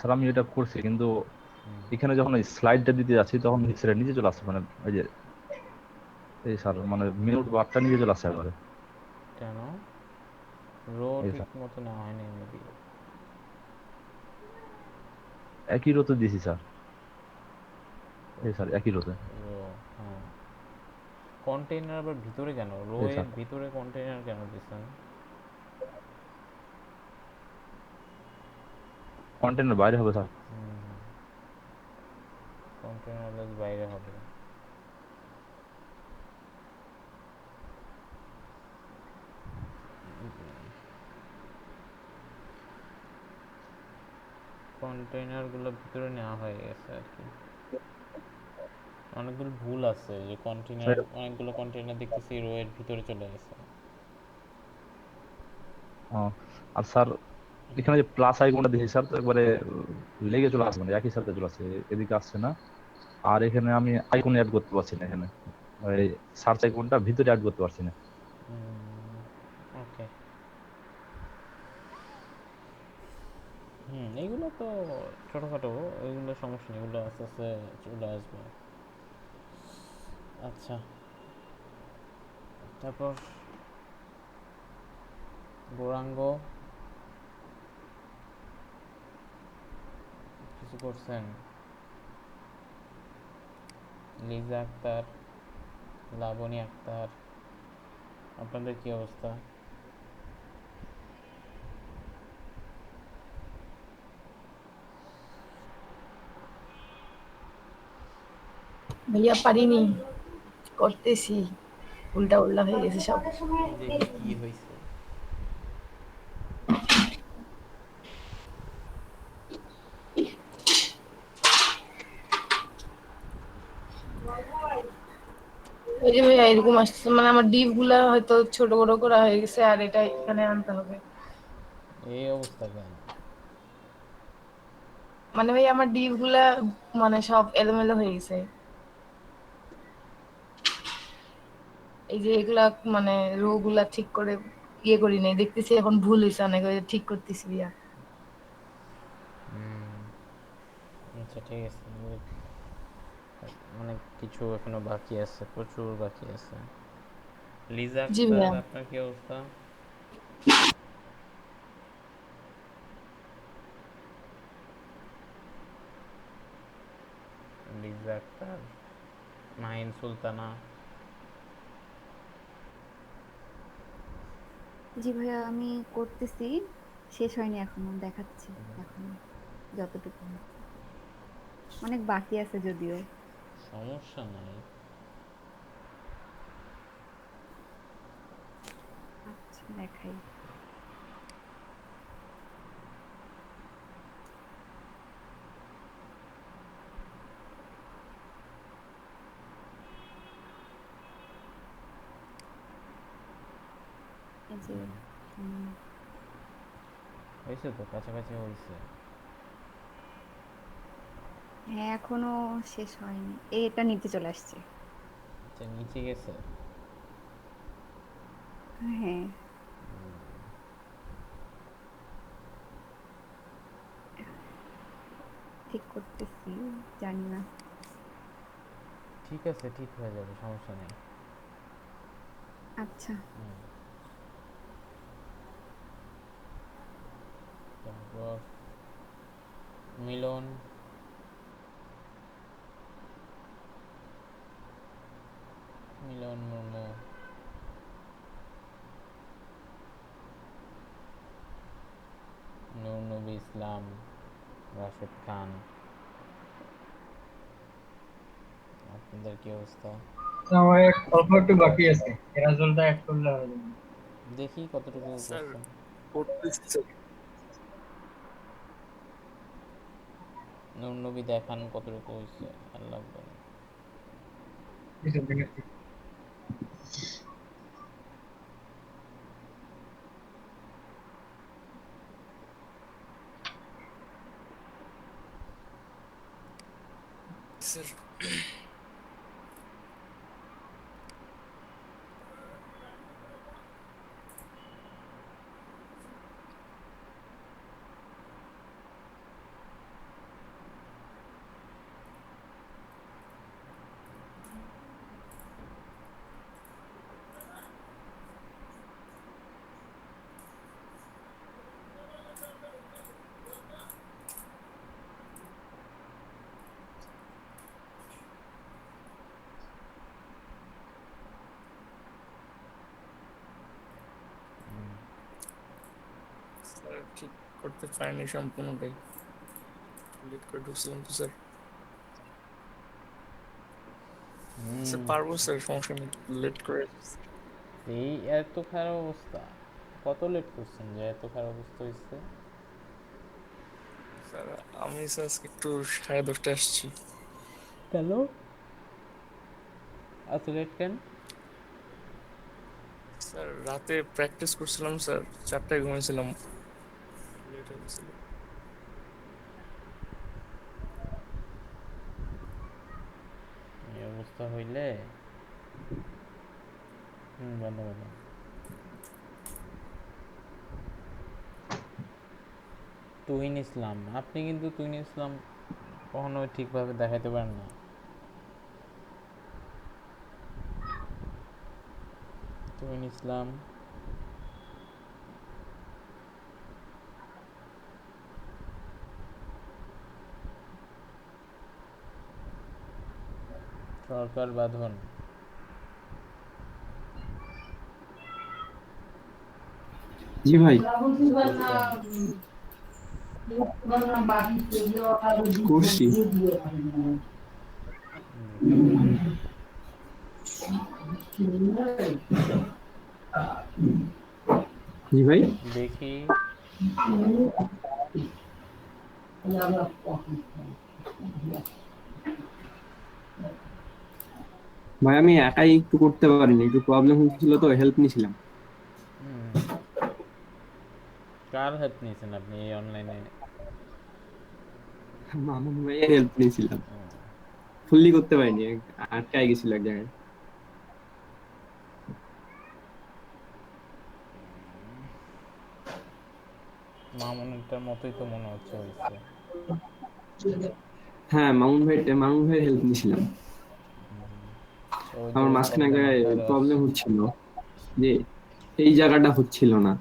Sir আমি এটা করছি, কিন্তু এখানে যখন ওই স্লাইডটা দিতে যাচ্ছি তখন সেটা নিচে চলে আসছে, মানে ওই যে এই স্যার মানে মিনিট বারটা নিচে চলে আসছে একবারে। কেন? রো এই ঠিক স্যার মতো নেওয়া হয়নি মেবি। একই রোতে দিয়েছি স্যার। এই স্যার একই রোতে। রো, হ্যাঁ। কন্টেইনার আবার ভিতরে কেন? রো এই এর স্যার ভিতরে কন্টেইনার কেন দিচ্ছেন? কন্টেন্টের বাইরে হবে স্যার। কন্টেইনার বাইরে হবে। কন্টেইনারগুলো ভিতরে নেওয়া হয়ে গেছে আর কি। অনেকগুলো ভুল আছে যে কন্টেইনার, স্যার অনেকগুলো কন্টেইনার দেখতেছি রো এর ভিতরে চলে গেছে। ও, আর স্যার এখানে যে প্লাস আইকনটা দিয়েছি স্যার, তো একবারে লেগে চলে আসছে, মানে একই সাথে চলে আসছে, এদিকে আসছে না। আর এখানে আমি আইকন অ্যাড করতে পারছি না এখানে, ওই সার্চ আইকনটা ভিতরে অ্যাড করতে পারছি না। ওকে। এইগুলো তো ছোটোখাটো, এগুলো সমস্যা নেই, এগুলো আস্তে আস্তে চলে আসবে। আচ্ছা, তারপর গৌরাঙ্গ কিছু করছেন? লিজা আক্তার, লাবণী আক্তার, আপনাদের কি অবস্থা? ভাইয়া পারিনি, করতেছি, উল্টা উল্টা হয়ে গেছে সব। দেখি কি হয়েছে। ওই যে ভাইয়া এরকম আসছে, মানে আমার ডিপ গুলা হয়তো ছোট বড় করা হয়ে গেছে, আর এটা এখানে আনতে হবে। এই অবস্থা কেন? মানে ভাই আমার ডিপ গুলা মানে সব এলোমেলো হয়ে গেছে। এই যে এগুলা মানে রো গুলা ঠিক করে ইয়ে করি নাই, দেখতেছি এখন ভুল হয়েছে অনেক, ওই যে ঠিক করতেছি ভাইয়া। আচ্ছা ঠিক আছে, মানে কিছু এখনো বাকি আছে, প্রচুর বাকি আছে। লিজা জি আক্তার, ভাইয়া। আপনার কি অবস্থা? লিজা আক্তার, মাহিন সুলতানা। জি ভাইয়া, আমি করতেছি, শেষ হয়নি এখনো, দেখাচ্ছি এখনো যতটুকু হয়েছে। অনেক বাকি আছে যদিও। সমস্যা নাই। আচ্ছা দেখাই। এই যে উম, হয়েছে তো, কাছাকাছি হয়েছে। হ্যাঁ এখনো শেষ হয়নি, এটা নিতে চলে আসছে। আচ্ছা, নিচে গেছে। হ্যাঁ, ঠিক করতেছি, জানি না। ঠিক আছে, ঠিক হয়ে যাবে, সমস্যা নেই। আচ্ছা। তারপর মিলন, মিলন মুর্মু, নূর নবী ইসলাম, রাশেদ খান, আপনাদের কি অবস্থা? আমার অল্প একটু বাকি আছে, এরাজলটা অ্যাড করলে হয়ে যাবে। দেখি কতটুকু স্যার করছেন। করতেছি। নূর নবী দেখান কতটুকু হয়েছে, আর লাগবে না। এসব দেখাচ্ছি। স্যার ঠিক করতে পারিনি সম্পূর্ণটাই, লেট করে ঢুকছিলাম তো স্যার। স্যার পারবো স্যার, সমস্যা নেই, লেট করে। এই এত খারাপ অবস্থা, কত লেট করছেন যে এত খারাপ অবস্থা হয়েছে? স্যার আমি স্যার আজকে একটু 10:30টায় আসছি। কেন এত লেট কেন? স্যার রাতে প্র্যাকটিস করছিলাম স্যার, 4টায় ঘুমিয়েছিলাম, লেট হয়ে গেছিল। এই অবস্থা হইলে বন্ধ বন্ধ। তুহিন ইসলাম, আপনি কিন্তু তুহিন ইসলাম কখনো ঠিকভাবে দেখাইতে পারেন না। তুহিন ইসলাম, সরকার বাঁধন। জি ভাই, করছি। জি ভাই, দেখি ভাই আমি একাই একটু করতে পারিনি, একটু প্রবলেম হচ্ছিল তো হেল্প নিছিলাম। কার হেল্প নিয়েছেন আপনি এই অনলাইনে? মামুন ভাইয়ের হেল্প নিছিলাম, ফুললি করতে পারিনি, আটকাই গেছিল এক জায়গায়। মামুনটার মতোই তো মনে হচ্ছে হয়েছে। হ্যাঁ, মামুন ভাইয়ের হেল্প নিছিলাম। ওই আমার যে মাঝখানে এক প্রবলেম জায়গায় ভাইরাস। প্রবলেম হচ্ছিল যে এই জায়গাটা হচ্ছিল না,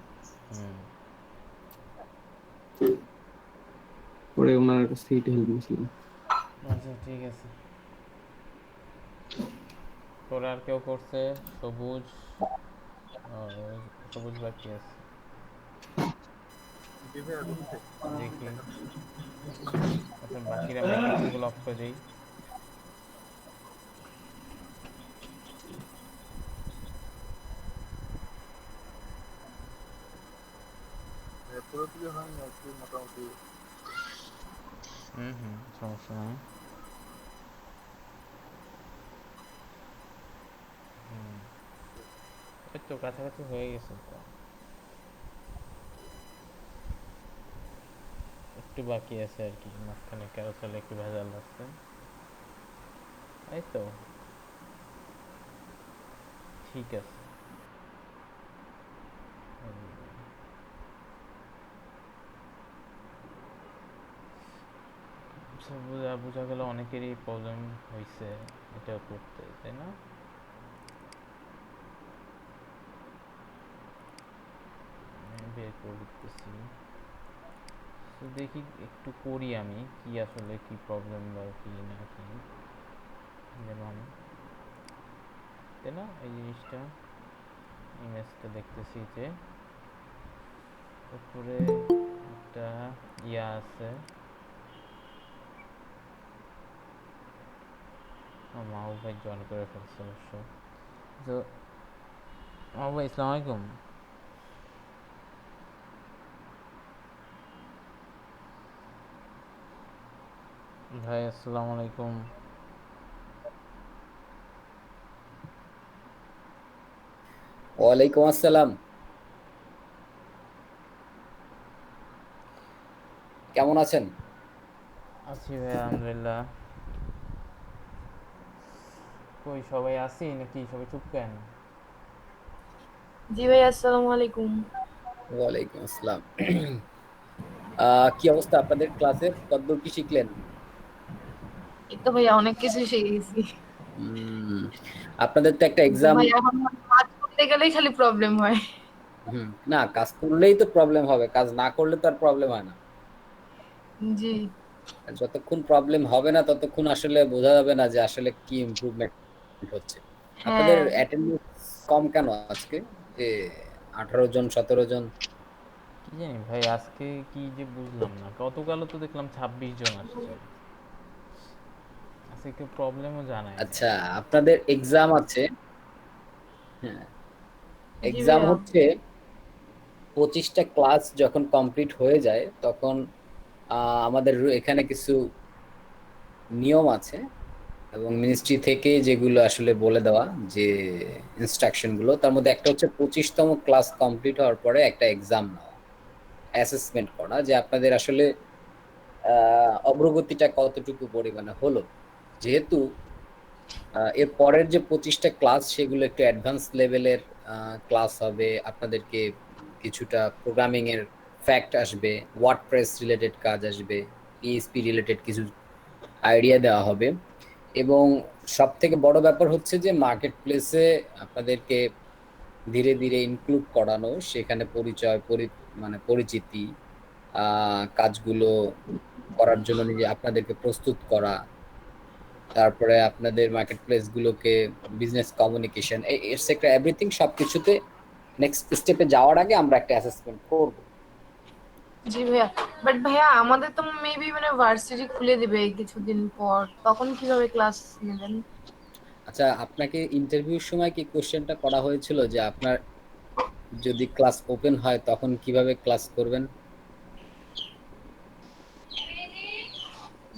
পরে ওনার কাছ থেকে একটু হেল্প নিছিলাম। আচ্ছা ঠিক আছে। তোর আর কেউ করছে? সবুজ, ও, সবুজ বাকি আছে। দেখি আচ্ছা, বাকিরা মাইক্রোফোনগুলো অফ করে দিই। সমস্যা নাই। এই তো কাছাকাছি হয়ে গেছে তো, একটু বাকি আছে আর কি, মাঝখানে ক্যারোসেল একটু ভেজাল আছে। এই তো ঠিক আছে। বোঝা গেল অনেকেরই প্রবলেম হয়েছে এটা করতে, তাই না? বের করে দিতেছি, তো দেখি একটু করি আমি কি আসলে কি প্রবলেম বা কি না কি। যেমন তাই না, এই জিনিসটা ইমেজটা দেখতেছি যে উপরে একটা ইয়া আছে। মাহবুব ভাই জয়েন করে ফেলছে অবশ্য। তো মাহবুব ভাই আসসালামু আলাইকুম। ভাই আসসালামু আলাইকুম। ওয়ালাইকুম আসসালাম। কেমন আছেন? আছি ভাই আলহামদুলিল্লাহ। কই সবাই আছি নাকি সবাই চুপ কেন? জি ভাই, আসসালামু আলাইকুম। ওয়ালাইকুম আসসালাম। কি অবস্থা আপনাদের ক্লাসে, কতদূর কি শিখলেন? এই তো ভাইয়া অনেক কিছু শিখে গেছি। আপনাদের তো একটা কিন্তু এক্সাম। ভাই এখন কাজ করতে গেলেই খালি প্রবলেম হয়। না, কাজ করলেই তো প্রবলেম হবে, কাজ না করলে তো আর প্রবলেম হয় না। জি আর যতক্ষণ প্রবলেম হবে না ততক্ষণ আসলে বোঝা যাবে না যে আসলে কি ইমপ্রুভমেন্ট হচ্ছে। আপনাদের হ্যাঁ, অ্যাটেন্ডেন্স কম কেন আজকে, যে 18 জন 17 জন, কি জানি ভাই, আজকে কি যে বুঝলাম না, গতকালও তো দেখলাম 26 জন আসছে, আজকে কেউ প্রবলেমও জানায় নাই। আচ্ছা, আপনাদের এক্সাম আছে। হ্যাঁ, জি এক্সাম ভাইয়া। হচ্ছে 25টা ক্লাস যখন কমপ্লিট হয়ে যায় তখন আমাদের এখানে কিছু নিয়ম আছে এবং মিনিস্ট্রি থেকে যেগুলো আসলে বলে দেওয়া যে ইনস্ট্রাকশন গুলো, তার মধ্যে একটা হচ্ছে 25তম ক্লাস কমপ্লিট হওয়ার পরে একটা এক্সাম নেওয়া, অ্যাসেসমেন্ট করা যে আপনাদের আসলে অগ্রগতিটা কতটুকু পরিমাণে হলো। যেহেতু এর পরের যে 25টা ক্লাস সেগুলো একটু অ্যাডভান্স লেভেলের ক্লাস হবে, আপনাদেরকে কিছুটা প্রোগ্রামিং এর ফ্যাক্ট আসবে, ওয়ার্ডপ্রেস রিলেটেড কাজ আসবে, পিএইচপি রিলেটেড কিছু আইডিয়া দেওয়া হবে। এবং সব থেকে বড় ব্যাপার হচ্ছে যে মার্কেট প্লেসে আপনাদেরকে ধীরে ধীরে ইনক্লুড করানো, সেখানে পরিচয় মানে পরিচিতি, কাজগুলো করার জন্য নিজে আপনাদেরকে প্রস্তুত করা, তারপরে আপনাদের মার্কেট প্লেস গুলোকে বিজনেস কমিউনিকেশন এটসেট্রা এভরিথিং সবকিছুতে নেক্সট স্টেপে যাওয়ার আগে আমরা একটা অ্যাসেসমেন্ট করব। জি ভাইয়া, বাট ভাইয়া আমাদের তো মেবি মানে ভার্সিটি খুলে দিবে কিছুদিন পর, তখন কিভাবে ক্লাস নেবেন? আচ্ছা, আপনাকে ইন্টারভিউর সময় কি কোশ্চেনটা করা হয়েছিল যে আপনার যদি ক্লাস ওপেন হয় তখন কিভাবে ক্লাস করবেন?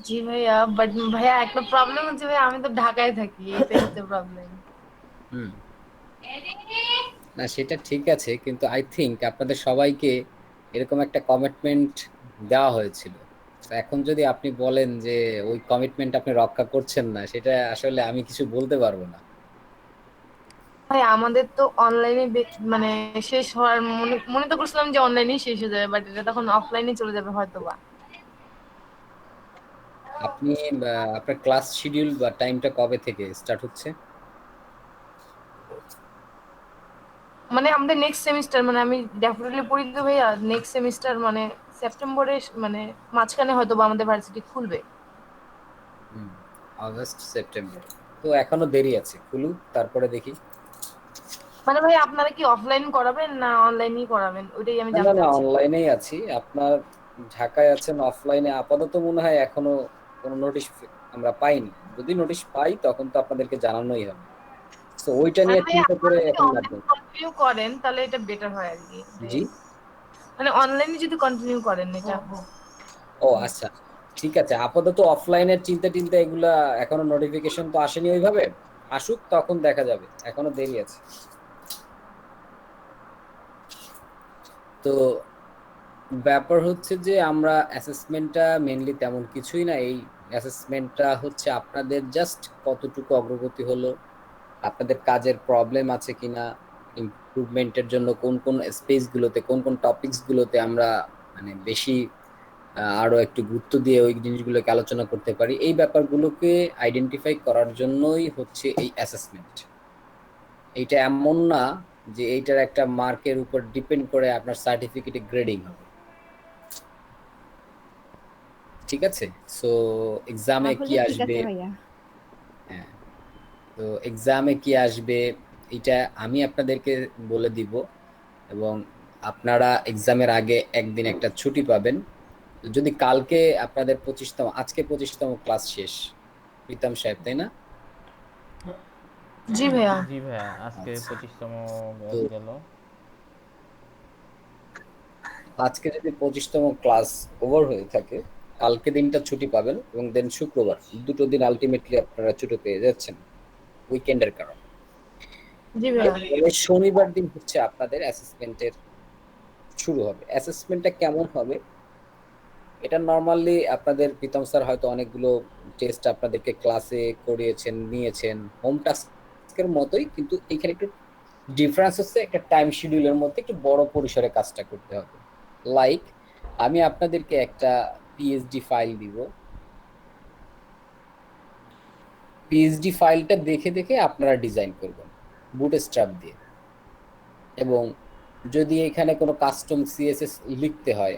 জি ভাইয়া, বাট ভাইয়া একটা প্রবলেম হচ্ছে ভাইয়া, আমি তো ঢাকায় থাকি, এটাই হচ্ছে প্রবলেম। হুম, না সেটা ঠিক আছে, কিন্তু আই থিংক আপনাদের সবাইকে এরকম একটা কমিটমেন্ট দেওয়া হয়েছিল। তো এখন যদি আপনি বলেন যে ওই কমিটমেন্ট আপনি রক্ষা করছেন না, সেটা আসলে আমি কিছু বলতে পারবো না। ভাই আমাদের তো অনলাইনে মানে শেষ হওয়ার মনে মনে তো করছিলাম যে অনলাইনেই শেষ হয়ে যাবে, বাট এটা তখন অফলাইনে চলে যাবে হয়তো বা। আপনি আপনার ক্লাস শিডিউল বা টাইমটা কবে থেকে স্টার্ট হচ্ছে? মানে আমাদের নেক্সট সেমিস্টার, মানে আমি ডেফিনেটলি পড়ি তো ভাইয়া, নেক্সট সেমিস্টার মানে সেপ্টেম্বরে, মানে মাঝখানে হয়তো বা আমাদের ভার্সিটি খুলবে। হুম, আগস্ট সেপ্টেম্বর, তো এখনো দেরি আছে, খুলুক তারপরে দেখি। মানে ভাই আপনারা কি অফলাইন করাবেন না অনলাইনেই করাবেন, ওইটাই আমি না না জানতে না, চাচ্ছি। অনলাইনেই আছি। আপনার ঢাকায় আছেন, অফলাইনে আপাতত মনে হয় এখনো কোনো নোটিশ আমরা পাইনি। যদি নোটিশ পাই তখন তো আপনাদেরকে জানানোই হবে। তো ওইটা মানে নিয়ে ভাই চিন্তা করে আপনারা যদি এখন লাভ অনলাইন নেই। কন্টিনিউ করেন তাহলে এটা বেটার হয় আর কি, জি, মানে অনলাইনে যদি কন্টিনিউ করেন এটা। ও আচ্ছা, ঠিক আছে। আপাতত অফলাইনের চিন্তা টিন্তা এগুলা এখনো নোটিফিকেশন তো আসেনি ওইভাবে, আসুক তখন দেখা যাবে, এখনো দেরি আছে। তো ব্যাপার হচ্ছে যে আমরা অ্যাসেসমেন্টটা মেনলি তেমন কিছুই না, এই অ্যাসেসমেন্টটা হচ্ছে আপনাদের জাস্ট কতটুকু অগ্রগতি হলো, আপনাদের কাজের প্রবলেম আছে কিনা, ইমপ্রুভমেন্টের জন্য কোন কোন স্পেস গুলোতে, কোন কোন টপিকস গুলোতে আমরা মানে বেশি আরো একটু গুরুত্ব দিয়ে ওই জিনিসগুলোকে আলোচনা করতে পারি, এই ব্যাপারগুলোকে আইডেন্টিফাই করার জন্যই হচ্ছে এই অ্যাসেসমেন্ট। এইটা এমন না যে এইটার একটা মার্কের উপর ডিপেন্ড করে আপনার সার্টিফিকেটে গ্রেডিং হবে, ঠিক আছে? সো এক্সামে কি তাহলে ঠিক আসবে, আছে ভাইয়া। হ্যাঁ, তো এক্সামে কি আসবে এটা আমি আপনাদেরকে বলে দিব। এবং আপনারা এক্সামের আগে একদিন একটা ছুটি পাবেন। যদি কালকে আপনাদের 25তম, আজকে 25তম ক্লাস শেষ প্রীতম সাহেব, তাই না? জি ভাইয়া। জি ভাইয়া, আজকে আচ্ছা, 25তম তো গেল। আজকে যদি 25তম ক্লাস ওভার হয়ে থাকে, কালকে দিনটা ছুটি পাবেন এবং দেন শুক্রবার, দুটো দিন আলটিমেটলি আপনারা ছুটি পেয়ে যাচ্ছেন উইকেন্ডের কারণে। জি ভাইয়া। এরপরে শনিবার দিন হচ্ছে আপনাদের অ্যাসেসমেন্টের শুরু হবে। অ্যাসেসমেন্টটা কেমন হবে, এটা নর্মালি আপনাদের প্রীতম স্যার হয়তো অনেকগুলো টেস্ট আপনাদেরকে ক্লাসে করিয়েছেন, নিয়েছেন, হোম টাস্কের মতোই, কিন্তু এখানে একটু ডিফারেন্স হচ্ছে একটা টাইম শিডিউলের মধ্যে একটু বড় পরিসরে কাজটা করতে হবে। লাইক আমি আপনাদেরকে একটা পিএইচডি ফাইল দিব, পিএইচডি ফাইলটা দেখে দেখে আপনারা ডিজাইন করবেন বুটস্ট্র্যাপ দিয়ে। এবং যদি এখানে কোনো কাস্টম সিএসএস লিখতে হয়,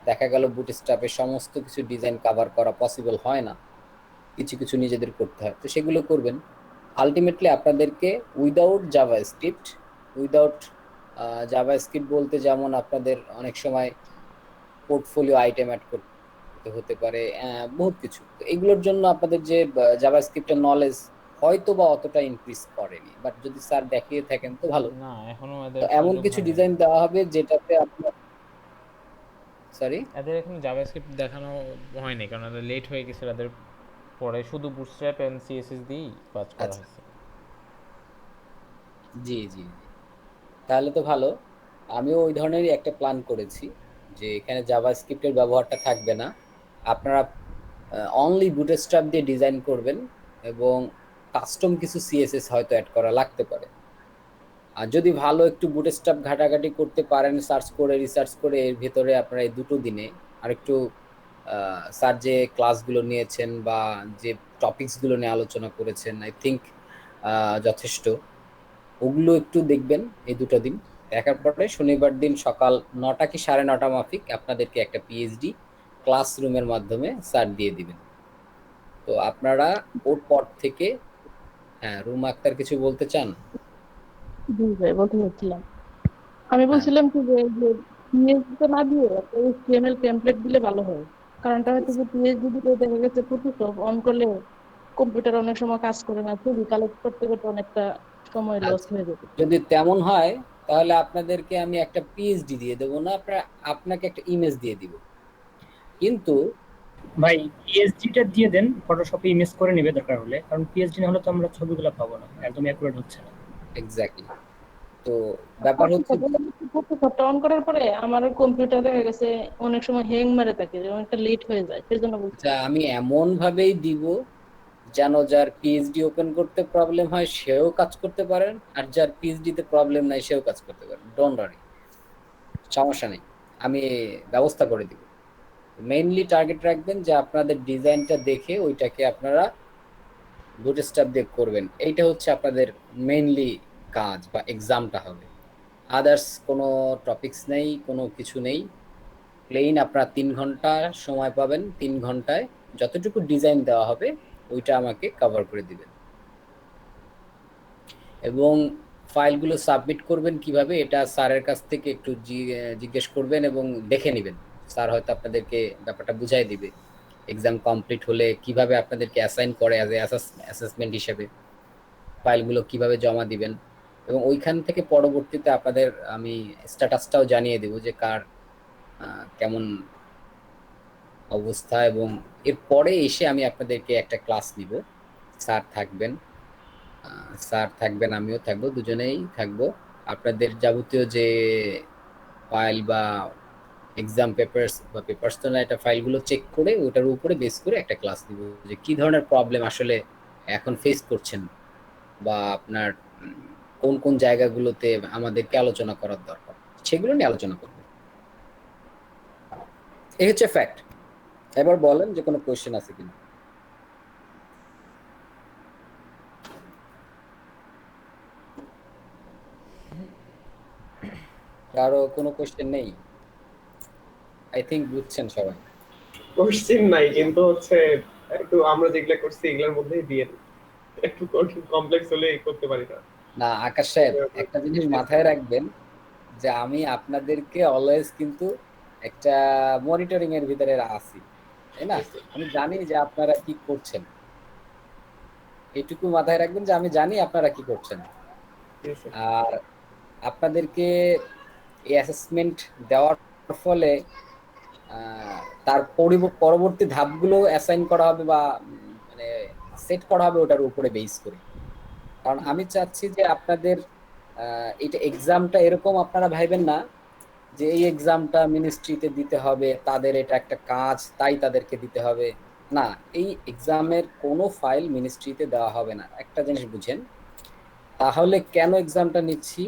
দেখা গেল বুটস্ট্র্যাপে সমস্ত কিছু ডিজাইন কভার করা পসিবল হয় না, কিছু কিছু নিজেদের করতে হয়, তো সেগুলো করবেন। আলটিমেটলি আপনাদেরকে উইদাউট জাভাস্ক্রিপ্ট, উইদাউট জাভাস্ক্রিপ্ট বলতে যেমন আপনাদের অনেক সময় পোর্টফোলিও আইটেম অ্যাড করতে হতে পারে, বহুত কিছু। তো এগুলোর জন্য আপনাদের যে জাভাস্ক্রিপ্টের নলেজ হয়তো বা অতটা ইনক্রিজ করেনি, বাট যদি স্যার দেখিয়ে থাকেন তো ভালো। না, এখনো তো এদের এমন সুযোগ কিছু হয় নাই। ডিজাইন দেওয়া হবে যেটাতে আপনার, সরি, এদের এখনো জাভাস্ক্রিপ্ট দেখানো হয়নি, কারণ এদের লেট হয়ে গেছে। এদের পরে শুধু বুটস্ট্র্যাপ এন্ড সিএসএস দিয়েই কাজ করা আচ্ছা, হয়েছে। জি জি জি, তাহলে তো ভালো। আমিও ওই ধরনেরই একটা প্ল্যান করেছি, যে এখানে জাভাস্ক্রিপ্টের ব্যবহারটা থাকবে না। আপনারা অনলি বুটস্ট্র্যাপ দিয়ে ডিজাইন করবেন, এবং কাস্টম কিছু সিএসএস হয়তো অ্যাড করা লাগতে পারে। আর যদি ভালো একটু বুটস্ট্র্যাপ ঘাটাঘাটি করতে পারেন, সার্চ করে রিসার্চ করে, এর ভেতরে আপনারা এই 2 দিনে আর একটু স্যার যে ক্লাসগুলো নিয়েছেন বা যে টপিকসগুলো নিয়ে আলোচনা করেছেন, আই থিঙ্ক যথেষ্ট। ওগুলো একটু দেখবেন এই 2 দিন। দেখার পরে শনিবার দিন সকাল 9টা কি 9:30 মাফিক আপনাদেরকে একটা পিএইচডি ক্লাসরুমের মাধ্যমে স্যার দিয়ে দিবেন। তো আপনারা ওর পর থেকে, হ্যাঁ, রুমা আক্তার কিছু বলতে চান? জি ভাই, বলতে চাচ্ছিলাম, আমি হ্যাঁ, বলছিলাম কি যে পিএইচডি তো না দিয়ে একটা এইচটিএমএল টেমপ্লেট দিলে ভালো হয়। কারণটা হচ্ছে যে পিএইচডি দিলে দেখা গেছে ফটোশপ অন করলে কম্পিউটার অনেক সময় কাজ করে না, ছবি কালেক্ট করতে করতে অনেকটা সময় লস আচ্ছা, হয়ে যেত। যদি তেমন হয় তাহলে আপনাদেরকে আমি একটা পিএইচডি দিয়ে দেবো না, আপনাকে একটা ইমেজ দিয়ে দিব। কিন্তু ভাই পিএসডি টা দিয়ে দেন, ফটোশপে ইমেজ করে নেবে দরকার হলে, কারণ পিএসডি না হলে তো আমরা ছবিগুলো পাবো না, একদম অ্যাকুরেট হচ্ছে না। এক্স্যাক্টলি, তো ব্যাপার হচ্ছে, ফটোশপটা অন করার পরে আমার কম্পিউটার দেখা গেছে অনেক সময় হ্যাং মারে থাকে, অনেকটা লেট হয়ে যায়, সেজন্য বলছি। যা আমি এমন ভাবেই দিব যেন যার পিএইচডি ওপেন করতে প্রবলেম হয় সেও কাজ করতে পারেন, আর যার পিএইচডি তে প্রবলেম নাই সেও কাজ করতে পারেন। ডোন্ট ওয়ারি, সমস্যা নেই, আমি ব্যবস্থা করে দিব। মেইনলি টার্গেট রাখবেন যে আপনাদের ডিজাইনটা দেখে ওইটাকে আপনারা বুটস্ট্র্যাপ দিয়ে করবেন, এইটা হচ্ছে আপনাদের মেইনলি কাজ বা এক্সামটা হবে। আদার্স কোনো টপিকস নেই, কোনো কিছু নেই। প্লেন আপনারা 3 ঘন্টা সময় পাবেন, 3 ঘন্টায় যতটুকু ডিজাইন দেওয়া হবে ওইটা আমাকে কভার করে দিবেন। এবং ফাইলগুলো সাবমিট করবেন কিভাবে, এটা স্যারের কাছ থেকে একটু জিজ্ঞেস করবেন এবং দেখে নেবেন। স্যার হয়তো আপনাদেরকে ব্যাপারটা বুঝাই দিবে। এক্সাম কমপ্লিট হলে কিভাবে আপনাদেরকে অ্যাসাইন করে অ্যাজ এ অ্যাসেসমেন্ট হিসেবে ফাইলগুলো কিভাবে জমা দিবেন। এবং ওইখান থেকে পরবর্তীতে আপনাদের আমি স্ট্যাটাসটাও জানিয়ে দেব যে কার কেমন অবস্থা। এবং এরপরে এসে আমি আপনাদেরকে একটা ক্লাস নিব। স্যার থাকবেন, আমিও থাকবো, দুজনেই থাকবো। আপনাদের যাবতীয় যে ফাইল বা এক্সাম পেপারস তো না, এটা ফাইলগুলো চেক করে ওটার উপরে বেস করে একটা ক্লাস দিব, যে কি ধরনের প্রবলেম আসলে এখন ফেস করছেন, বা আপনার কোন কোন জায়গাগুলোতে আমাদেরকে আলোচনা করার দরকার, সেগুলো নিয়ে আলোচনা করব। এই হচ্ছে ফ্যাক্ট। এবার বলেন যে কোনো কোয়েশ্চেন আছে কিনা। কারো কোনো কোয়েশ্চেন নেই? আই থিঙ্ক বুঝছেন সবাই। কোশ্চিন নাই, কিন্তু হচ্ছে একটু আমরা যেগুলা করছি এগুলোর মধ্যেই দিয়ে দিই। একটু কমপ্লেক্স হলে করতে পারি না। না, আকাশ সাহেব, একটা জিনিস মাথায় রাখবেন যে আমি আপনাদেরকে অলওয়েজ কিন্তু একটা মনিটরিং এর ভিতরে আছি, তাই না? আমি জানি যে আপনারা কি করছেন, এইটুকু মাথায় রাখবেন যে আমি জানি আপনারা কি করছেন। আর আপনাদেরকে এই অ্যাসেসমেন্ট দেওয়ার ফলে তার পরবর্তী ধাপগুলো অ্যাসাইন করা হবে বা মানে সেট করা হবে ওটার উপরে বেস করে। কারণ আমি চাচ্ছি যে আপনাদের এটা এক্সামটা এরকম আপনারা ভাইবেন না যে এই এক্সামটা মিনিস্ট্রিতে দিতে হবে, তাদের এটা একটা কাজ তাই তাদেরকে দিতে হবে। না, এই এক্সামের কোনো ফাইল মিনিস্ট্রিতে দেওয়া হবে না। একটা জিনিস বুঝেন, তাহলে কেন এক্সামটা নিচ্ছি,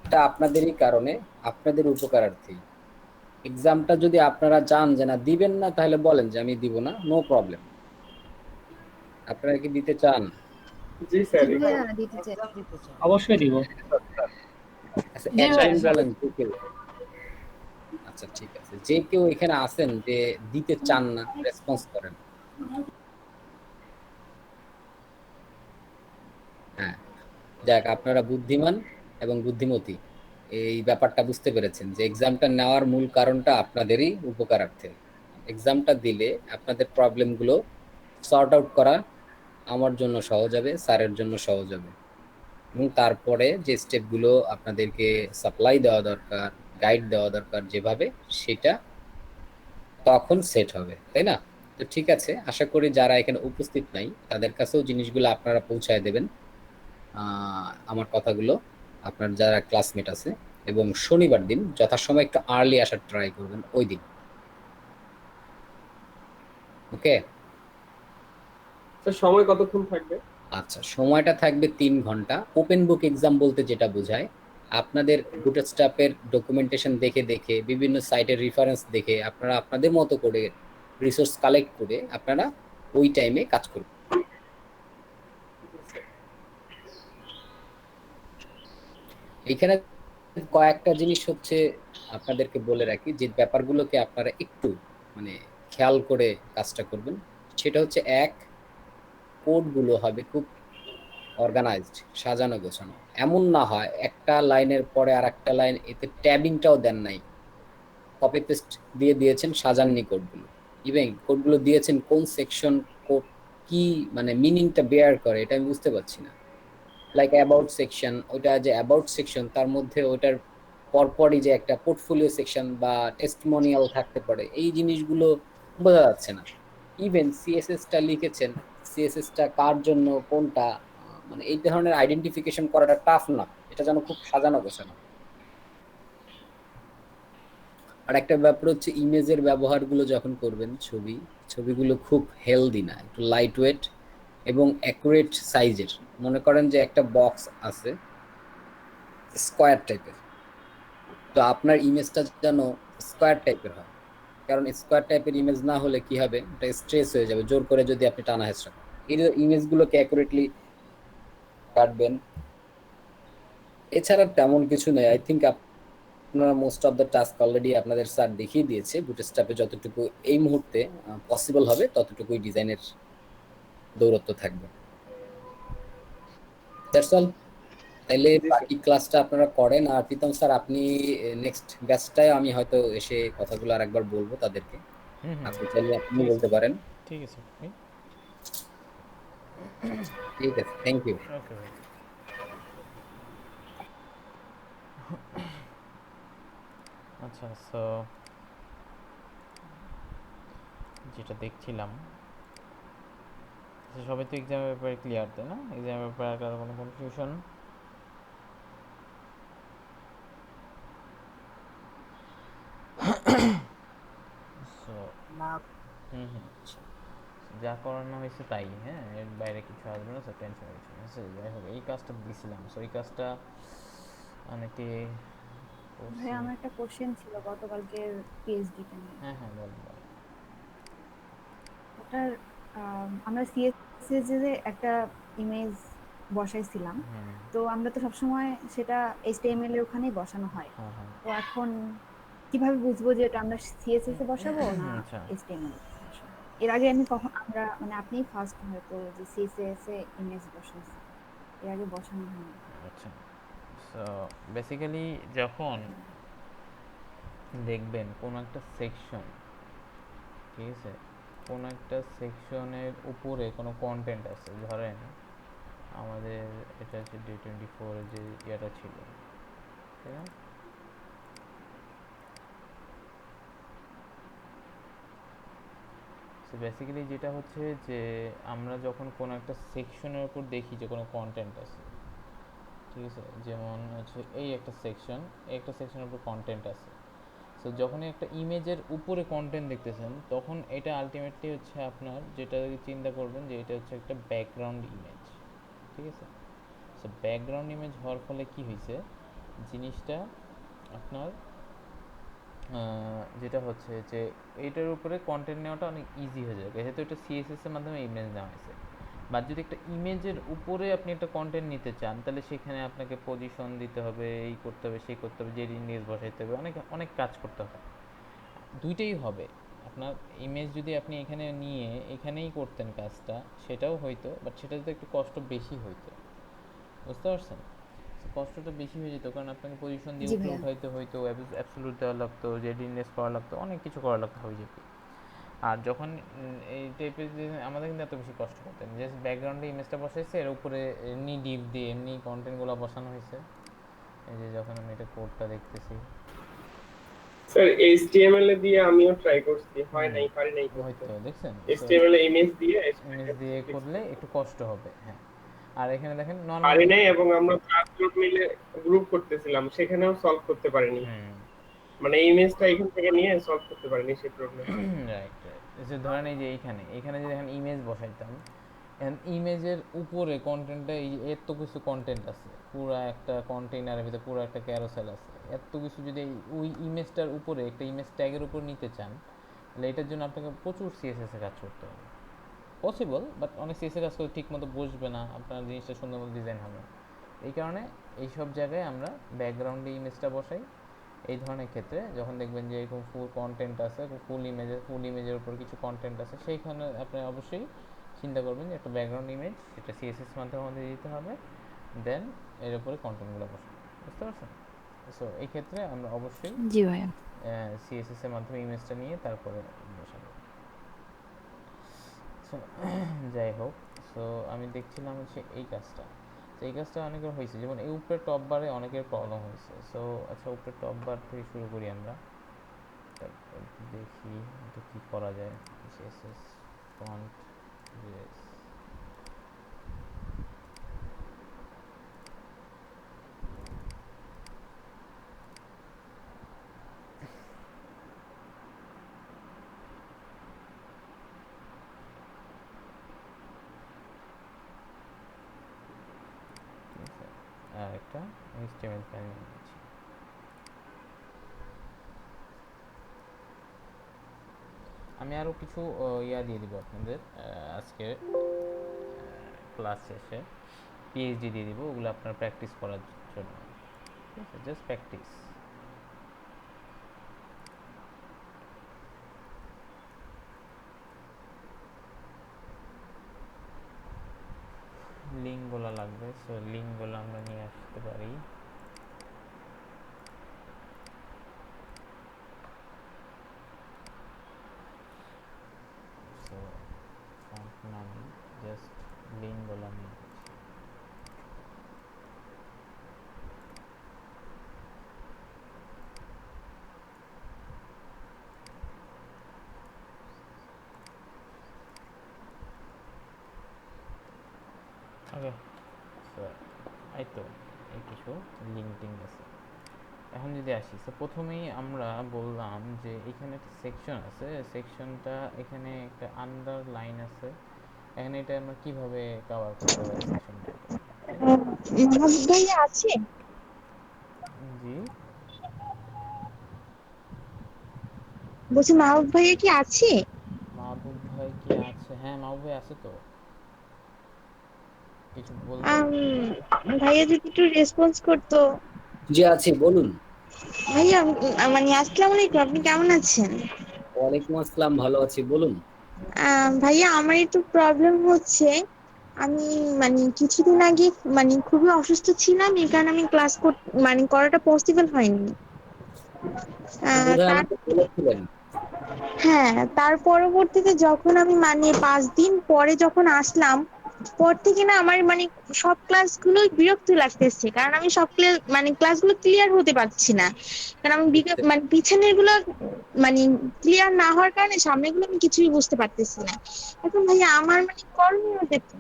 এটা আপনাদেরই কারণে, আপনাদের উপকারার্থে। এক্সামটা যদি আপনারা চান যে না দিবেন না, তাহলে বলেন যে আমি দিব না, নো প্রবলেম। আপনারা কি দিতে চান? জি স্যার, হ্যাঁ, দিতে চাই। অবশ্যই দিব। আচ্ছা, জি ভাই। একজন বলেন যে কেউ। আচ্ছা, ঠিক আছে, যে কেউ এখানে আছেন যে দিতে চান না, রেসপন্স করেন। হ্যাঁ, যাক, আপনারা বুদ্ধিমান এবং বুদ্ধিমতী, এই ব্যাপারটা বুঝতে পেরেছেন যে এক্সামটা নেওয়ার মূল কারণটা আপনাদেরই উপকারার্থে। এক্সামটা দিলে আপনাদের প্রবলেমগুলো সর্ট আউট করা আমার জন্য সহজ হবে, স্যারের জন্য সহজ হবে, এবং তারপরে যে স্টেপগুলো আপনাদেরকে সাপ্লাই দেওয়া দরকার, গাইড দেওয়া দরকার যেভাবে, সেটা তখন সেট হবে, তাই না? তো ঠিক আছে, আশা করি যারা এখানে উপস্থিত নাই তাদের কাছেও জিনিসগুলো আপনারা পৌঁছায় দেবেন আমার কথাগুলো, আপনার যারা ক্লাসমেট আছে। এবং শনিবার দিন যথাসময় একটু আর্লি আসার ট্রাই করবেন ওই দিন, ওকে? তো সময় কতক্ষণ থাকবে? আচ্ছা, সময়টা থাকবে 3 ঘন্টা। ওপেন বুক এক্সাম বলতে যেটা বোঝায়, আপনাদের বুটস্ট্র্যাপের ডকুমেন্টেশন দেখে দেখে, বিভিন্ন সাইটের রেফারেন্স দেখে আপনারা আপনাদের মতো করে রিসোর্স কালেক্ট করে আপনারা ওই টাইমে কাজ করবেন। এখানে কয়েকটা জিনিস হচ্ছে আপনাদেরকে বলে রাখি, যে ব্যাপারগুলোকে আপনারা একটু মানে খেয়াল করে কাজটা করবেন। সেটা হচ্ছে, এক, কোডগুলো হবে খুব অর্গানাইজড, সাজানো গোছানো। এমন না হয় একটা লাইনের পরে আর একটা লাইন, এতে ট্যাবিংটাও দেন নাই, কপি পেস্ট দিয়ে দিয়েছেন, সাজাননি কোডগুলো। ইভেন কোডগুলো দিয়েছেন কোন সেকশন কোড কি মানে মিনিংটা বেয়ার করে এটা আমি বুঝতে পারছি না। লাইক অ্যাবাউট সেকশন, ওইটা যে অ্যাবাউট সেকশন, তার মধ্যে ওইটার পরপরই যে একটা পোর্টফোলিও সেকশন বা টেস্টিমোনিয়াল থাকতে পারে, এই জিনিসগুলো বোঝা যাচ্ছে না। ইভেন সিএসএসটা লিখেছেন, সিএসএসটা কার জন্য কোনটা, মানে এই ধরনের আইডেন্টিফিকেশন করাটা টাফ না, এটা যেন খুব সাজানো গোছানো। আর একটা ব্যাপার হচ্ছে, ইমেজের ব্যবহারগুলো যখন করবেন, ছবিগুলো খুব হেলদি না, একটু লাইট ওয়েট এবং অ্যাকুরেট সাইজের। মনে করেন যে একটা বক্স আছে স্কোয়ার টাইপের, তো আপনার ইমেজটা যেন স্কোয়ার টাইপের হয়, কারণ স্কোয়ার টাইপের ইমেজ না হলে কি হবে, এটা স্ট্রেস হয়ে যাবে জোর করে যদি আপনি টানা হেঁচড়া করেন। এই ইমেজগুলোকে অ্যাকুরেটলি কাটবেন। এছাড়া তেমন কিছু নেই। আই থিঙ্ক আপনারা most of the task already আপনাদের স্যার দেখিয়ে দিয়েছে। বুটস্ট্র্যাপে যতটুকু এই মুহূর্তে পসিবল হবে ততটুকুই ডিজাইনের দৌরত্ব থাকবে। That's all. তাইলে বাকি ক্লাসটা আপনারা করেন। আর প্রীতম স্যার, আপনি নেক্সট ব্যাচটায় আমি হয়তো এসে কথাগুলো আরেকবার বলবো তাদেরকে, আপনি চাইলে আপনি বলতে পারেন। ঠিক আছে ভাই। ঠিক আছে, থ্যাংক ইউ। ওকে ভাই। আচ্ছা, সো যেটা দেখছিলাম, সবাই তো এক্সামের ব্যাপারে ক্লিয়ার, তাই না? এক্সামের ব্যাপারে আর কারো কোনো কনফিউশন? সো যা করানো হয়েছে তাই, হ্যাঁ, এর বাইরে কিছু আসবে না, টেনশন কিছু না। যাই হোক, এই কাজটা দিছিলাম, সো এই কাজটা অনেকে ভাই, আমার একটা কোশ্চেন ছিল গতকালকের পিএইচডিটা নিয়ে। হ্যাঁ বলুন। ওটার আমরা সিএসএস এর একটা ইমেজ বসাইছিলাম, তো আমরা তো সবসময় সেটা এইচটিএমএল এর ওখানেই বসানো হয়। তো এখন কিভাবে বুঝবো যে এটা আমরা সিএসএস এ বসাবো না এইচটিএমএল এ? এর আগে আমরা মানে আপনি ফার্স্ট হয়তো যে সিএসএস এ ইমেজ বসাইছি, এর আগে বসানো হয়নি। আচ্ছা, সো বেসিক্যালি যখন দেখবেন কোন একটা সেকশন, ঠিক আছে, কোন একটা সেকশনের উপরে কোনো কন্টেন্ট আছে, ধরেন আমাদের এটা হচ্ছে D24 এর যে ইয়েটা ছিল, তাই না? সো বেসিক্যালি যেটা হচ্ছে যে আমরা যখন কোনো একটা সেকশনের উপর দেখি যে কোনো কন্টেন্ট আছে, ঠিক আছে, যেমন হচ্ছে এই একটা সেকশনের উপর কন্টেন্ট আছে। সো যখনই একটা ইমেজের উপরে কন্টেন্ট দেখতেছেন, তখন এটা আলটিমেটলি হচ্ছে আপনার যেটা চিন্তা করবেন যে এটা হচ্ছে একটা ব্যাকগ্রাউন্ড ইমেজ, ঠিক আছে? সো ব্যাকগ্রাউন্ড ইমেজ হওয়ার ফলে কি হয়েছে, জিনিসটা আপনার যেটা হচ্ছে যে এইটার উপরে কন্টেন্ট নেওয়াটা অনেক ইজি হয়ে যাবে, যেহেতু এটা সিএসএস এর মাধ্যমে ইমেজ নেওয়া হয়েছে। বা যদি একটা ইমেজের উপরে আপনি একটা কন্টেন্ট নিতে চান, তাহলে সেখানে আপনাকে পজিশন দিতে হবে, এই করতে হবে, সেই করতে হবে, যে ইমেজ বসাইতে হবে, অনেক কাজ করতে হবে। দুইটাই হবে, আপনার ইমেজ যদি আপনি এখানে নিয়ে এখানেই করতেন কাজটা, সেটাও হইতো, বাট সেটাতে একটু কষ্ট বেশি হইতো, বুঝতে পারছেন? কষ্টটা বেশি হয়ে যেত, কারণ আপনাকে পজিশন দিয়ে জি উপরে ভাইয়া। উঠাইতে হইতো, অ্যাবসলিউট দেওয়া লাগতো, জেডিনেস করা লাগতো, অনেক কিছু করা লাগতো হাবিজাবি। আর যখন এই টাইপের যে আমাদের কিন্তু এত বেশি কষ্ট করতেন, জাস্ট ব্যাকগ্রাউন্ডে ইমেজটা বসাইছে, এর উপরে এমনি ডিপ দিয়ে এমনি কন্টেন্টগুলো বসানো হয়েছে। এই যে যখন আমি এটা কোডটা দেখতেছি, স্যার এইচটিএমএল এ দিয়ে আমিও ট্রাই করছি, হয় নাই, পারি নাই করতে। হয়তো দেখছেন এইচটিএমএল এ ইমেজ দিয়ে ইমেজ দিয়ে করলে একটু কষ্ট হবে। হ্যাঁ, আর এখানে দেখেন পারি নর্মালি নাই, এবং আমরা ক্লাসগুলো মিলে গ্রুপ করতেছিলাম, সেখানেও সলভ করতে পারিনি। মানে ইমেজটা এখান থেকে নিয়ে সলভ করতে পারিনি সেই প্রবলেম। Right right. যে ধরেন এই যে এইখানে যে দেখেন ইমেজ বসাইতাম, এখন ইমেজের উপরে কন্টেন্টটা এই এত কিছু কন্টেন্ট আছে, পুরো একটা কন্টেইনারের ভিতরে পুরো একটা ক্যারোসেল আছে, এত কিছু যদি ওই ইমেজটার উপরে একটা ইমেজ ট্যাগের উপর নিতে চান, তাহলে এটার জন্য আপনাকে প্রচুর সিএসএস এ কাজ করতে হবে। পসিবল, বাট অনেক সিএসএস কাজ করে ঠিক মতো বসবে না, আপনার জিনিসটা সুন্দর মতো ডিজাইন হবে। এই কারণে এইসব জায়গায় আমরা ব্যাকগ্রাউন্ডে ইমেজটা বসাই। এই ধরনের ক্ষেত্রে যখন দেখবেন যে এরকম ফুল কন্টেন্ট আছে, ফুল ইমেজের উপর কিছু কন্টেন্ট আছে, সেইখানে আপনি অবশ্যই চিন্তা করবেন যে একটা ব্যাকগ্রাউন্ড ইমেজ, সেটা সিএসএস মাধ্যমে আমাদের দিতে হবে, দেন এর উপরে কন্টেন্টগুলো বসাবো। বুঝতে পারছেন? সো এই ক্ষেত্রে আমরা অবশ্যই জি ভাইয়া। সিএসএস এর মাধ্যমে ইমেজটা নিয়ে তারপরে বসাবো। সো যাই হোক, সো আমি দেখছিলাম হচ্ছে এই কাজটা, তো এই কাজটা অনেকের হয়েছে, যেমন এই উপরে টপ বারে অনেকের প্রবলেম হয়েছে। সো আচ্ছা, উপরে টপ বার থেকে শুরু করি আমরা, তারপর দেখি এটা কী করা যায়। সিএসএস ফন্ট জেএস, আর একটা HTML ফাইল নিয়েছি। আমি আরও কিছু ইয়া দিয়ে দিব আপনাদের আজকের ক্লাস শেষে, পিএইচডি দিয়ে দিব, ওগুলো আপনার প্র্যাকটিস করার জন্য। ঠিক আছে, জাস্ট প্র্যাকটিস। লিঙ্কগুলো লাগবে, সো লিঙ্কগুলো আমরা নিয়ে আসতে পারি। সো ফন্ট নাম জাস্ট লিঙ্কগুলো নিয়ে আসছি। ওকে, সো এই তো এই কিছু লিঙ্ক টিঙ্ক আছে। এখন যদি আসি, তো প্রথমেই আমরা বললাম যে এখানে একটা সেকশন আছে, সেকশনটা এখানে একটা আন্ডারলাইন আছে, এখানে এটা আমরা কিভাবে কভার করতে পারি সেকশনটাকে? মাহবুব ভাইয়া আছে? জি, বলছি মাহবুব ভাইয়া কি আছে? মাহবুব ভাই কি আছে? হ্যাঁ, মাহবুব ভাই আছে তো, কিছু বলবেন? ভাইয়া যদি একটু রেসপন্স করতো। জি আছি, বলুন। ভাইয়া মানে আসসালামু আলাইকুম, আপনি কেমন আছেন? ওয়ালাইকুম আসসালাম, ভালো আছি, বলুন। ভাইয়া আমার একটু প্রবলেম হচ্ছে, আমি মানে কিছুদিন আগে মানে খুবই অসুস্থ ছিলাম, এই কারণে আমি ক্লাস মানে করাটা পসিবল হয়নি। বোধহয় তার আমাকে বলেছিলেন। হ্যাঁ, তার পরবর্তীতে যখন আমি মানে 5 দিন পরে যখন আসলাম, পর থেকে না আমার মানে সব ক্লাসগুলোই বিরক্ত লাগতেছে, কারণ আমি সব মানে ক্লাসগুলো ক্লিয়ার হতে পারছি না, কারণ আমি মানে পিছনের গুলো মানে ক্লিয়ার না হওয়ার কারণে সামনের গুলো আমি কিছুই বুঝতে পারতেছি না। এখন ভাইয়া আমার মানে করণীয়টা কি?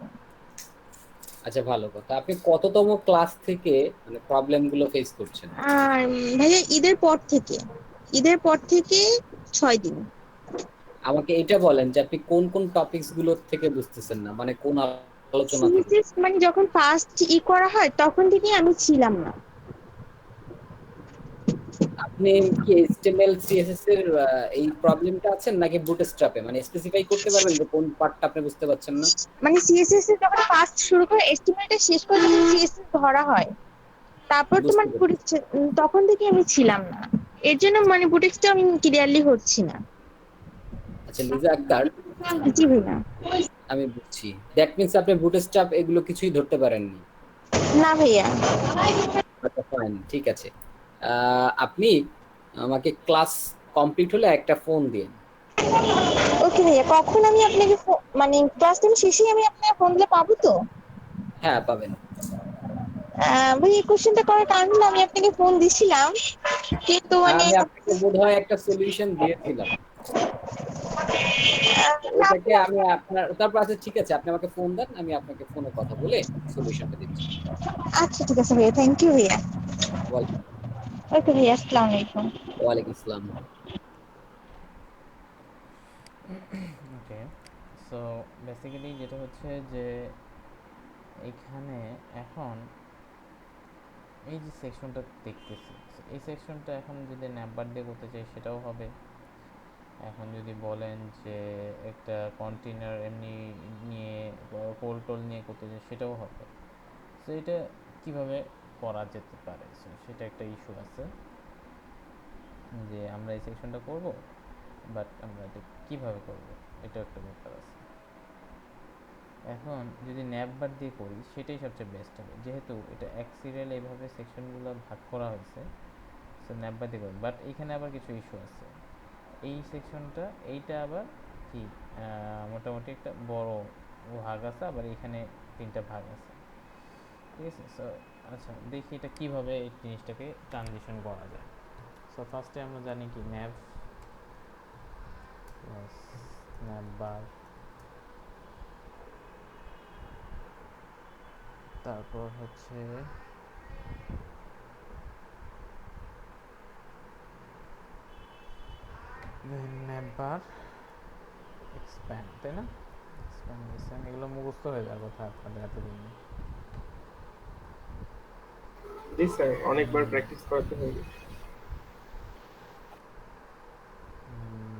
আচ্ছা, ভালো কথা। আপনি কততম ক্লাস থেকে মানে প্রবলেম গুলো ফেস করছেন? আর ভাইয়া ঈদের পর থেকে 6 দিন। আমাকে এটা বলেন যে আপনি কোন কোন টপিকস গুলো থেকে বুঝতেছেন না, মানে কোন আলোচনা থেকে? সিএসএস মানে যখন ফার্স্ট করা হয় তখন থেকেই আমি ছিলাম না। আপনি কি HTML CSS এর এই প্রবলেমটা আছেন, নাকি বুটস্ট্র্যাপে? মানে স্পেসিফাই করতে পারবেন যে কোন পার্টটা আপনি বুঝতে পারছেন না? মানে সিএসএস এর যখন ফার্স্ট শুরু করে এস্টিমেটটা শেষ করে যখন সিএসএস ধরা হয়, তারপর তো মানে তখন থেকে আমি ছিলাম না, এর জন্য মানে বুটেক্সটা আমি ক্লিয়ারলি হচ্ছি না। আচ্ছা লিজা আক্তার, জি ভাইয়া। আমি বুঝছি। দ্যাট মিন্স আপনি বুটস্ট্র্যাপ এগুলো কিছুই ধরতে পারেননি। না ভাইয়া। আচ্ছা ফাইন, ঠিক আছে। আপনি আমাকে ক্লাস কমপ্লিট হলে একটা ফোন দিন। ওকে ভাইয়া, কখন আমি আপনাকে মানে ক্লাস টাইম শেষেই আমি আপনাকে ফোন দিলে পাবো তো? হ্যাঁ পাবেন। ভাই এই কোশ্চেনটা করার কারণ হলো আমি আপনাকে ফোন দিছিলাম কিন্তু মানে আমি আপনাকে বোধহয় একটা সলিউশন দিয়েছিলাম, না ওটাকে ভাইয়া। আমি আপনার তারপর আচ্ছা ঠিক আছে, আপনি আমাকে ফোন দেন, আমি আপনাকে ফোনে কথা বলে সলিউশনটা দিচ্ছি। আচ্ছা ঠিক আছে ভাইয়া, থ্যাংক ইউ ভাইয়া। ওয়েলকাম। ওকে ভাইয়া, আসসালামু আলাইকুম। ওয়ালাইকুম আসসালাম। ওকে, সো বেসিক্যালি যেটা হচ্ছে যে এইখানে এখন এই যে সেকশনটা দেখতেছি, এই সেকশনটা এখন যদি ন্যাপবার দিয়ে করতে চাই সেটাও হবে। এখন যদি বলেন যে একটা কন্টেনার এমনি নিয়ে কোল টোল নিয়ে করতে চাই সেটাও হবে। সো এটা কিভাবে করা যেতে পারে, সো সেটা একটা ইস্যু আছে যে আমরা এই সেকশনটা করব, বাট আমরা এটা কীভাবে করব এটা একটা ব্যাপার আছে। এখন যদি ন্যাপবার দিয়ে করি সেটাই সবচেয়ে বেস্ট হবে, যেহেতু এটা এক সিরিয়াল এইভাবে সেকশনগুলো ভাগ করা হয়েছে। সো ন্যাপবার দিয়ে করি, বাট এইখানে আবার কিছু ইস্যু আছে। এই সেকশনটা এইটা আবার কি মোটামুটি একটা বড় ভাগ আছে, আবার এখানে 3টা ভাগ আছে, ঠিক আছে। সো আচ্ছা দেখি এটা কিভাবে এই জিনিসটাকে ট্রানজিশন করা যায়। সো ফার্স্টে আমরা জানি কি ন্যাপ প্লাস ন্যাপবার, তারপর হচ্ছে ন্যাপবার এক্সপ্যান্ড, তাই না? এক্সপ্যান্ডেশন এগুলো মুখস্থ হয়ে যাওয়ার কথা আপনাদের এতদিন। জি স্যার, অনেকবার প্র্যাকটিস করাতে হবে।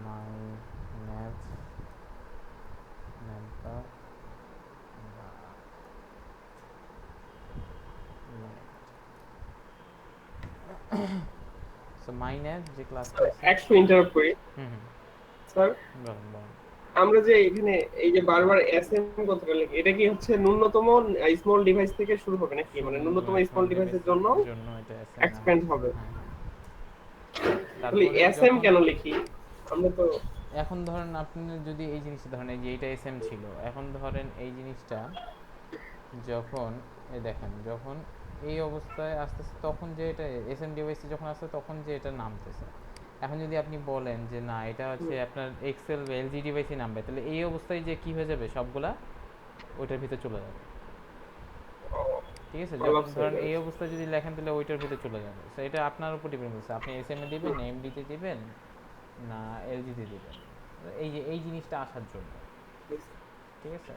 My nav navbar so my nav যে ক্লাসটা আছে। একটু ইন্টারাপ্ট করি স্যার। বলুন বলুন। আমরা যে এখানে এই যে বারবার এসএম কথাটা লিখি, এটা কি হচ্ছে ন্যূনতম স্মল ডিভাইস থেকে শুরু হবে নাকি? মানে ন্যূনতম স্মল ডিভাইসের জন্য এটা এসএম এক্সপ্যান্ড হবে। তাহলে তারপরে এসএম কেন লিখি আমরা? তো এখন ধরেন আপনি যদি এই জিনিসটা ধরেন এই যে এইটা এসএম ছিল, এখন ধরেন এই জিনিসটা যখন এই দেখেন যখন এই অবস্থায় আসতেছে তখন যে এটা এসএম ডিভাইসে যখন আসছে তখন যে এটা নামতেছে। এখন যদি আপনি বলেন যে না এটা হচ্ছে আপনার এক্সেল বা এলজি ডিভাইসে নামবে, তাহলে এই অবস্থায় যে কি হয়ে যাবে সবগুলা ওইটার ভিতরে চলে যাবে, ঠিক আছে। যখন ধরেন এই অবস্থায় যদি লেখেন তাহলে ওইটার ভিতরে চলে যাবে। সো এটা আপনার উপর ডিপেন্ড করছে, আপনি এসএম এ দিবেন না এমডিতে দিবেন না এলজিতে দিবেন, এই যে এই জিনিসটা আসার জন্য, ঠিক আছে।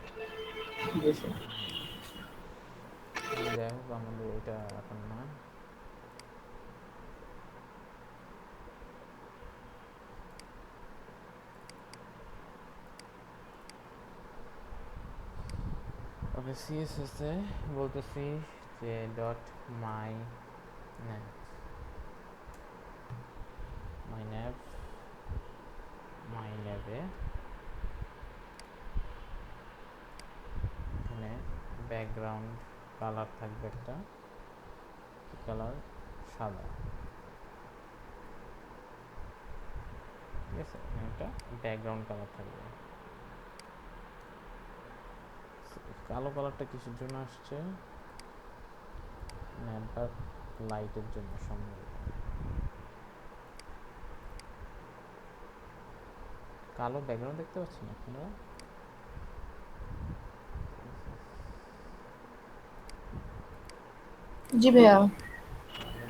যাই হোক আমাদের এটা এখন না। ওকে, সিএসএস এ বলতেছি যে ডট মাই ন্যাপ মাই ন্যাপে এখানে ব্যাকগ্রাউন্ড কালার থাকবে একটা, কালার সাদা, ঠিক আছে। একটা ব্যাকগ্রাউন্ড কালার থাকবে। কালো কালারটা কিসের জন্য আসছে? ন্যাপবার লাইটের জন্য সম্ভবত। কালো ব্যাকগ্রাউন্ড দেখতে পাচ্ছেন আপনারা? জি ভাইয়া।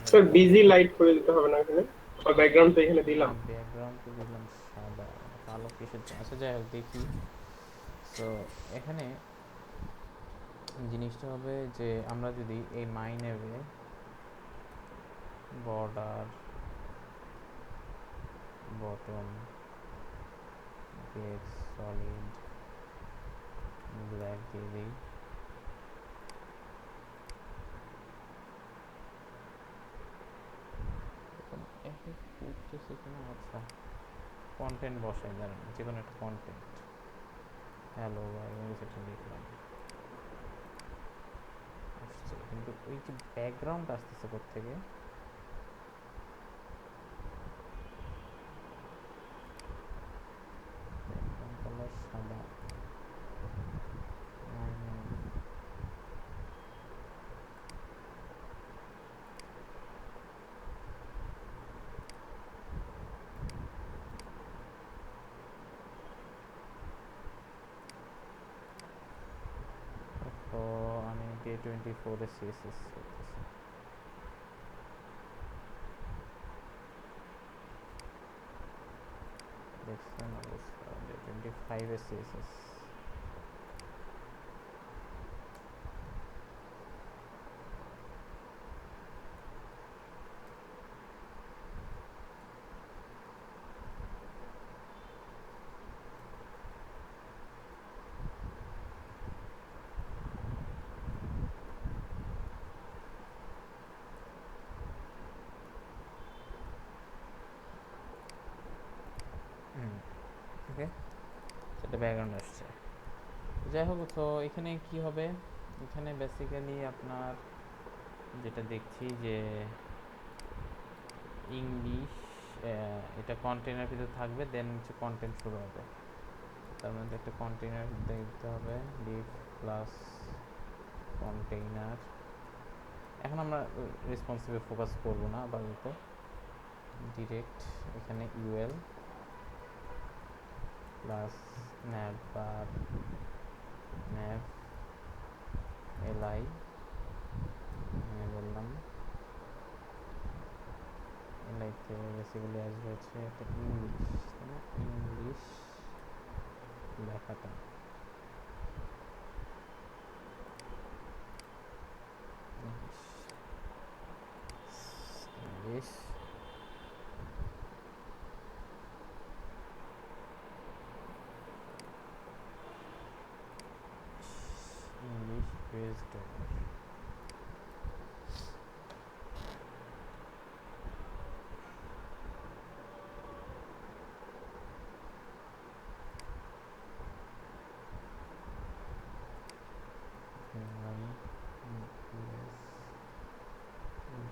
স্যার বিজি লাইট করে দিতে হবে না এখানে? আর ব্যাকগ্রাউন্ড তো এখানে দিলাম। ব্যাকগ্রাউন্ড তো দিলাম সাদা, কালো কিসের জন্য? আচ্ছা যাই হোক দেখি। সো এখানে জিনিসটা হবে যে আমরা যদি এই মাই ন্যাপে border bottom base solid black দিয়ে দিই, করতেছে কিনা। আচ্ছা কন্টেন্ট বসাই, দাঁড়ান যে কোনো একটা কন্টেন্ট, হ্যালো বা সেটা লিখলাম, আসছে আসছে, কিন্তু ওই যে ব্যাকগ্রাউন্ড আসতেছে কোত্থেকে, ব্যাকগ্রাউন্ড কালার সাদা, তো আমি Day24 এ CSS করতেছি, দেখছেন অবস্থা, Day25 এ CSS। ওকে, সেটা ব্যাকগ্রাউন্ড আসছে। যাই হোক, তো এখানে কি হবে, এখানে বেসিক্যালি আপনার যেটা দেখছি যে ইংলিশ, এটা কন্টেনার ভিতরে থাকবে, দেন হচ্ছে কন্টেন্ট শুরু হবে। তার মধ্যে একটা কন্টেনার দেখতে হবে, লিভ প্লাস কন্টেইনার। এখন আমরা রেসপন্সিভে ফোকাস করবো না আপাতত, ডিরেক্ট এখানে ইউএল প্লাস ন্যাভ বার ন্যাভ এলআই বললাম, এলআইতে বেসিক্যালি আসবে হচ্ছে একটা ইংলিশ, তাই না, ইংলিশ লেখাটা, English English US dollar.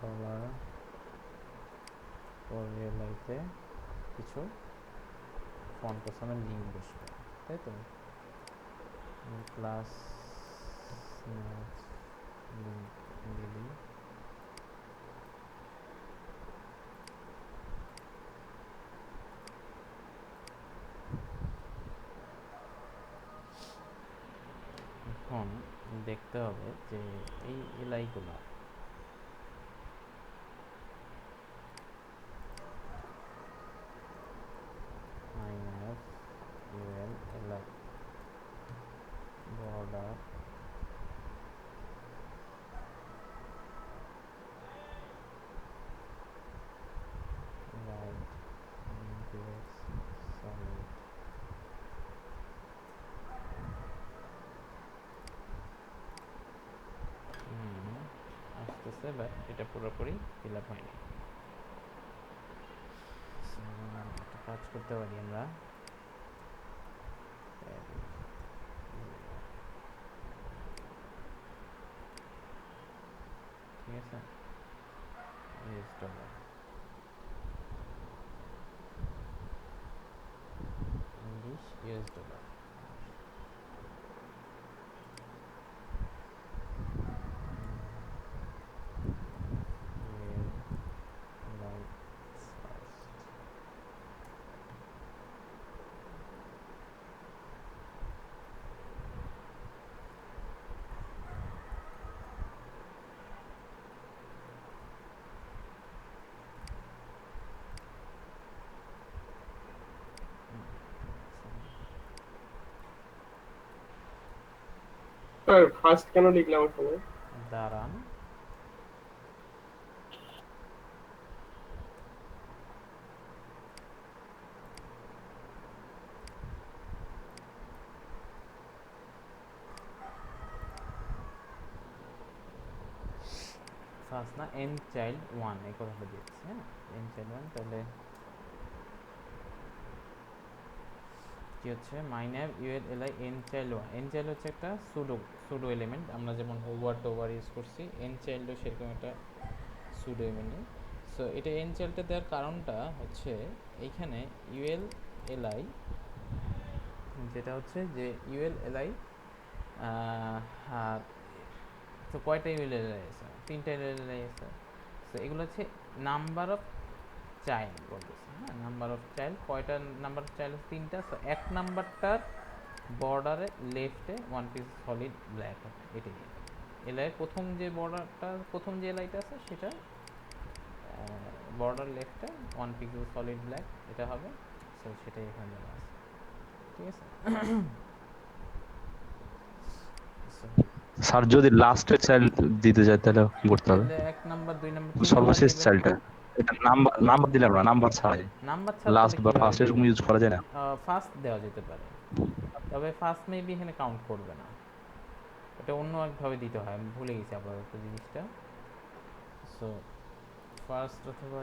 Dollar পরে লাইতে কিছু ফন্ট পেছনে লিঙ্ক বসবে, তাই তো, প্লাস লিঙ্ক দিলি, এখন দেখতে হবে যে এই এলআইগুলো INF UL LI border right index solid আসতেছে, বাট এটা পুরোপুরি ফিল আপ হয়নি। একটা কাজ করতে পারি আমরা, ঠিক আছে, US dollar English US dollar, sir first কেন লিখলাম আসলে? দাঁড়ান, ফার্স্ট না, এন চাইল্ড 1 এই কথাটা দিয়েছি, হ্যাঁ, এন চাইল্ড 1, তাহলে কি হচ্ছে my nav UL LI n child n child হচ্ছে একটা সুডো এলিমেন্ট, আমরা যেমন ওভার টোভার ইউজ করছি, এন চাইল্ডও সেরকম একটা সুডো এলিমেন্ট। সো এটা এন চাইল্ডটা দেওয়ার কারণটা হচ্ছে এইখানে ইউএল এলআই যেটা হচ্ছে যে ইউএল এলআই তো কয়টা ইউএল এলআই আছে, 3টা ইউএল এলআই আছে। সো এগুলো হচ্ছে নাম্বার অফ চাইল্ড বলতেছে, হ্যাঁ নাম্বার অফ চাইল্ড, কয়টা নাম্বার অফ চাইল্ড আছে 3টা। সো 1 নাম্বারটার বর্ডারে লেফটে 1 পিস সলিড ব্ল্যাক হবে, এটাই এলআই প্রথম যে বর্ডারটা, প্রথম যে এলআইটা আছে সেটা বর্ডার লেফটে 1 পিক্সেল সলিড ব্ল্যাক এটা হবে। সো সেটাই এখানে দেওয়া আছে, ঠিক আছে। স্যার যদি লাস্টের চাইল্ড দিতে যায় তাহলে কি করতে হবে? 1 নাম্বার 2 নাম্বার 3 নাম্বার সর্বশেষ দিবেন। চাইল্ডটা, এটা নাম্বার দিলাম না, নাম্বার ছাড়াই, নাম্বার ছাড়া লাস্ট বা ফার্স্ট এরকম ইউজ করা যায় না? ফার্স্ট দেওয়া যেতে পারে, তবে ফার্স্ট মেবি এখানে কাউন্ট করবে না, এটা অন্য একভাবে দিতে হয়, আমি ভুলে গেছি আপাতত জিনিসটা। সো ফার্স্ট অথবা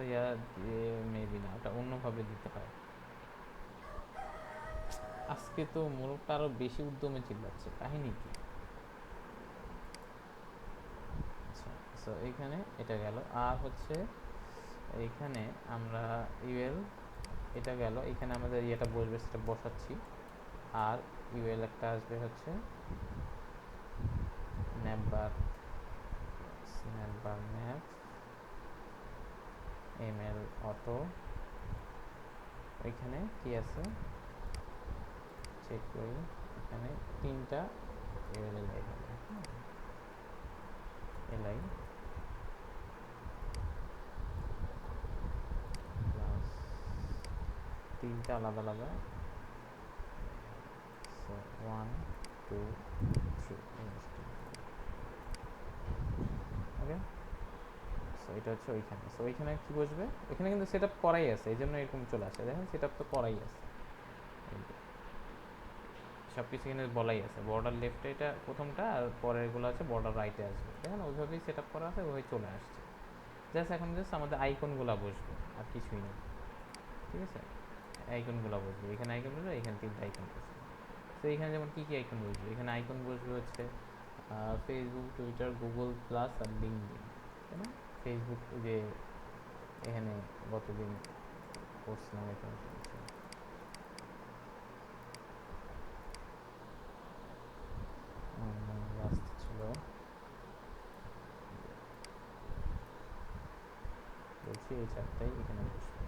মেবি না, ওটা অন্যভাবে দিতে হয়। আজকে তো মোরগটা আরো বেশি উদ্যমে চিল্লাচ্ছে, কাহিনী কি? আচ্ছা, সো এইখানে এটা গেল, আর হচ্ছে এইখানে আমরা ইউএল এটা গেল, এখানে আমাদের ইয়েটা বসবে সেটা বসাচ্ছি, আর ইউএল একটা আসবে হচ্ছে ন্যাপবার ন্যাপ এমএল অটো, ওইখানে কি আছে চেক করি, এখানে 3টা ইউএল এলআই হবে, এলআই প্লাস 3টা আলাদা আলাদা। সো 1 2 3 ওকে। সো এটা হচ্ছে ওইখানে, সো ওইখানে কি বসবে, ওইখানে কিন্তু সেটআপ করাই আছে, এই জন্য এরকম চলে আসে, দেখেন সেটআপ তো করাই আছে, সব কিছু এখানে বলাই আছে। বর্ডার লেফটে এটা প্রথমটা, আর পরেরগুলো আছে বর্ডার রাইটে আসবে, দেখেন ওইভাবেই সেটআপ করা আছে, ওইভাবে চলে আসছে। জাস্ট এখন জাস্ট আমাদের আইকনগুলো বসবে, আর কিছুই নেই, ঠিক আছে। আইকনগুলো বসবে, এখানে আইকন বসবে, এখানে 3টা আইকন বসবে। তো এখানে যেমন কী কী আইকন বসবে, এখানে আইকন বসবে হচ্ছে ফেসবুক, টুইটার, গুগল প্লাস আর লিঙ্কডইন, তাই না? ফেসবুক যে এখানে গতদিন করছিলাম, এটা রাস্তা ছিল, বলছি এই 4টাই এখানে বসবে।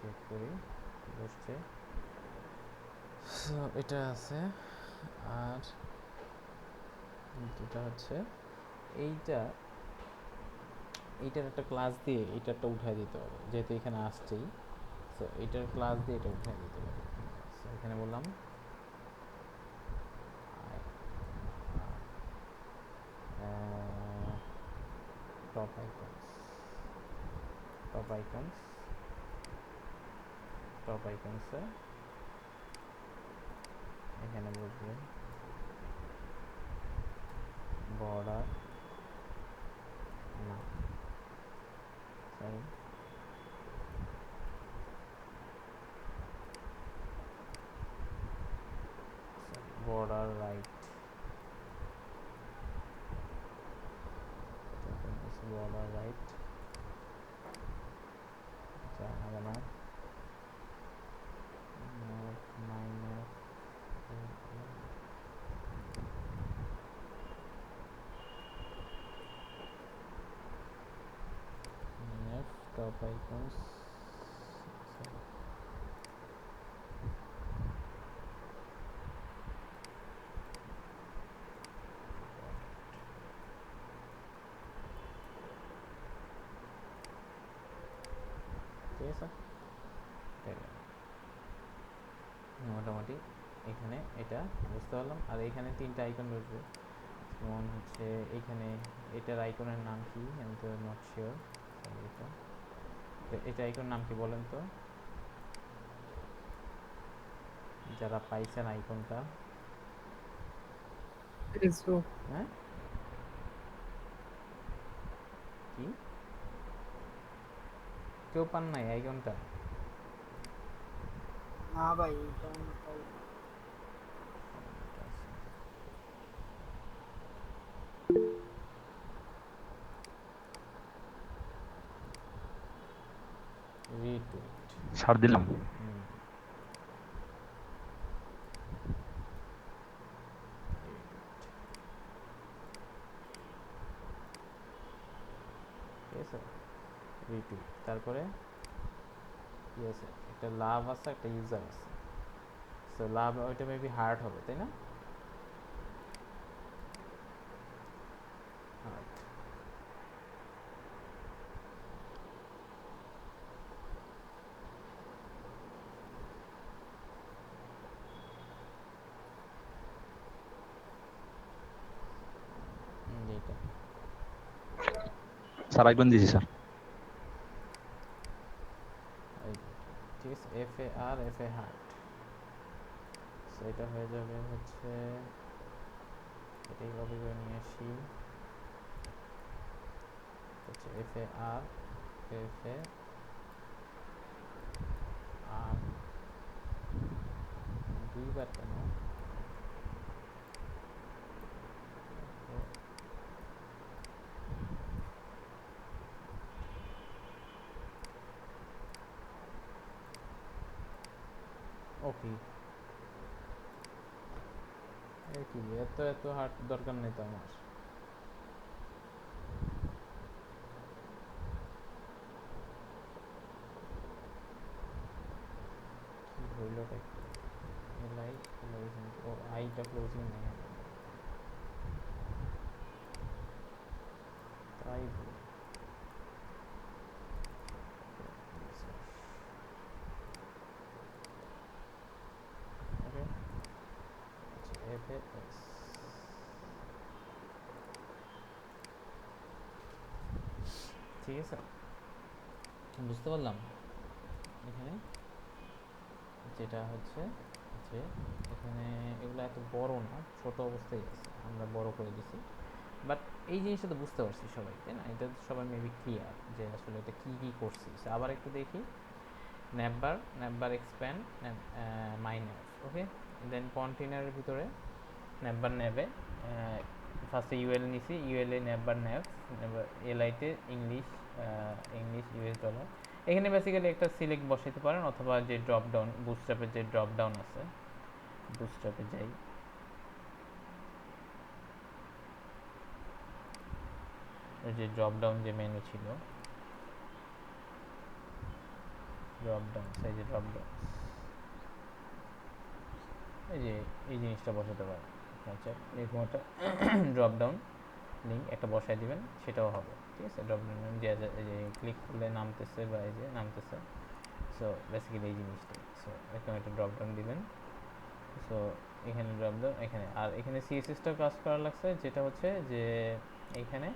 চেক করি বসছে, এটা আছে। আর দুটা হচ্ছে এইটার একটা ক্লাস দিয়ে এইটারটা উঠাই দিতে হবে, যেহেতু এখানে আসছেই। সো এইটার ক্লাস দিয়ে এটা উঠাই দিতে হবে। সো এখানে বললাম টপ আইকনসে এখানে বসবে বর্ডার না sorry border right, border right, minus top icons, ঠিক আছে। মোটামুটি এখানে এটা বুঝতে পারলাম। আর এখানে 3টা আইকন বসবে, যেমন হচ্ছে এখানে এটার আইকনের নাম কি, আমি তো নট শিওর। এটা আইকন নাম কি বলেন তো, যারা পাইছেন আইকনটা? হ্যাঁ কি কেউ পান নাই আইকনটা? না ভাই এটা আমি পাই না। রিটুইট ছাড় দিলাম। ঠিক আছে, রিটুইট। তারপরে কি আছে, একটা লাভ আছে, একটা ইউজার আছে। সো লাভ ওইটা মেবি হার্ট হবে, তাই না? হার্ট। এইটা স্যার আইকন দিয়েছি স্যার। ঠিক আছে, এফ এ আর এফ এ হার্ট। সো এটা হয়ে যাবে হচ্ছে, এটাই কপি করে নিয়ে আসি, হচ্ছে এফ এ আর দুইবার কেন, ওকে। কি এত হার্ট দরকার নেই তো আমার। কি হইলটা কি, এলাই ক্লোজিং, ও আইটা ক্লোজিং নেই, তাই বলি। ওকে, এফ এ এস। ঠিক আছে, বুঝতে পারলাম। এখানে যেটা হচ্ছে যে এখানে এগুলো এত বড় না, ছোট অবস্থায় আছে, আমরা বড় করে দিছি। বাট এই জিনিসটা তো বুঝতে পারছি সবাই, তাই না? এটা সবাই মেবি ক্লিয়ার যে আসলে এটা কি কি করছি। আবার একটু দেখি, ন্যাপবার এক্সপ্যান্ড মাইনাস, ওকে। দেন কন্টেনারের ভিতরে ন্যাপবার নেবে, ফার্স্টে ইউএল নিছি, ইউএল এ ন্যাপবার এলআইতে ইংলিশ ইউএস ডলার। এখানে বেসিক্যালি একটা সিলেক্ট বসাইতে পারেন, অথবা যে ড্রপ ডাউন, বুটস্ট্র্যাপের যে ড্রপ ডাউন আছে, বুটস্ট্র্যাপে যাই, যে ড্রপ ডাউন যে মেনু ছিল, ড্রপ ডাউন সাইজে ড্রপ ডাউন, এই যে এই জিনিসটা বসাতে পারেন। আচ্ছা, এরকম একটা ড্রপ ডাউন লিঙ্ক একটা বসাই দিবেন, সেটাও হবে। ঠিক আছে, ড্রপ ডাউন যে ক্লিক করলে নামতেছে, বা এই যে নামতেছে। সো বেসিক্যালি এই জিনিসটাই। সো এরকম একটা ড্রপ ডাউন দিবেন। সো এখানে ড্রপ ডাউন, এখানে আর এখানে সিএসএসটা কাজ করা লাগছে, যেটা হচ্ছে যে এইখানে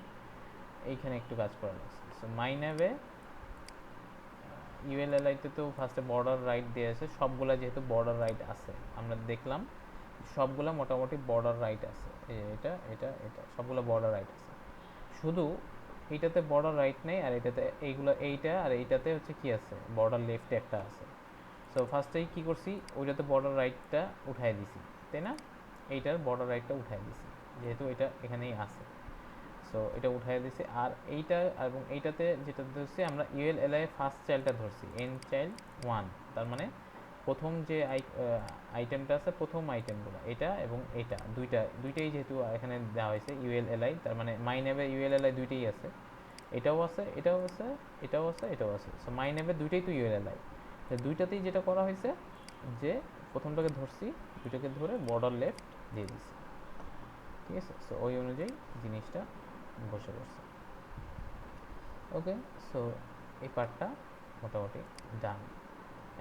একটু কাজ করা লাগছে। সো মাই ন্যাভে ইউএলএলআইতে তো ফার্স্টে বর্ডার রাইট দিয়ে আছে, সবগুলা যেহেতু বর্ডার রাইট আছে, আমরা দেখলাম সবগুলা মোটামুটি বর্ডার রাইট আছে। এটা এটা এটা সবগুলো বর্ডার রাইট আছে, শুধু এইটাতে বর্ডার রাইট নেই, আর এটাতে এইটা আর এইটাতে হচ্ছে কি আছে, বর্ডার লেফটে একটা আছে। সো ফার্স্টেই কি করছি, ওইটাতে বর্ডার রাইটটা উঠাই দিছি, তাই না? এইটার বর্ডার রাইটটা উঠাই দিছি, যেহেতু এটা এখানেই আছে। সো এটা উঠাই দিছি। আর এইটা এবং এইটাতে যেটা ধরছি আমরা ইউএলএলআই ফার্স্ট চাইল্ডটা ধরছি, এন চাইল্ড 1, তার মানে প্রথম যে আইটেমটা আছে, প্রথম আইটেমগুলো এটা এবং এটা দুইটাই যেহেতু এখানে দেওয়া হয়েছে ইউএলএলআই, তার মানে মাই নেভে ইউএলএলআই দুইটাই আছে, এটাও আছে, এটাও আছে, এটাও আছে, এটাও আছে। সো মাই নেভে দুইটাই তো ইউএলএলআই, দুইটাতেই যেটা করা হয়েছে যে প্রথমটাকে ধরছি, দুইটাকে ধরে বর্ডার লেফট দিয়ে দিছি। ঠিক আছে, সো ওই অনুযায়ী জিনিসটা বসে পড়ছে। ওকে, সো এই পার্টটা মোটামুটি ডান।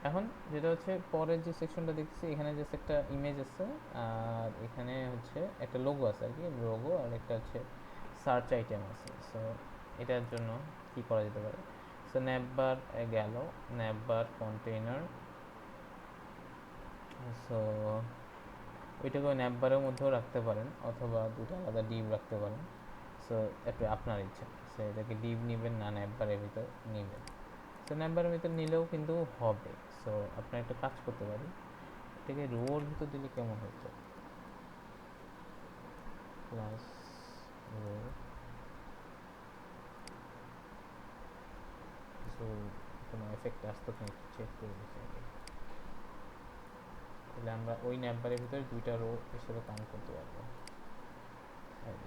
এখন যেটা হচ্ছে পরের যে সেকশনটা দেখছি, এখানে জাস্ট একটা ইমেজ আছে, আর এখানে হচ্ছে একটা লোগো আছে আর কি, লোগো, আর একটা হচ্ছে সার্চ আইটেম আছে। সো এটার জন্য কি করা যেতে পারে? সো ন্যাপবার গেল, ন্যাপবার কন্টেইনার, সো ওইটাকে ন্যাপবারের মধ্যেও রাখতে পারেন, অথবা দুটো আলাদা ডিভ রাখতে পারেন। সো আপনার ইচ্ছা। সে এটাকে ডিভ নেবেন না ন্যাপবারের ভিতর নেবেন। সো ন্যাপবারের ভিতর নিলেও কিন্তু হবে। সো আপনি একটা কাজ করতে পারি, এটাকে রোর ভিতর দিলে কেমন হতো, প্লাস রো। সো কোনো এফেক্ট আসতো কিনা একটু চেক করে দেখি আগে। তাহলে আমরা ওই ন্যাপবারের ভিতরে দুইটা রো হিসেবে কাউন্ট করতে পারবো।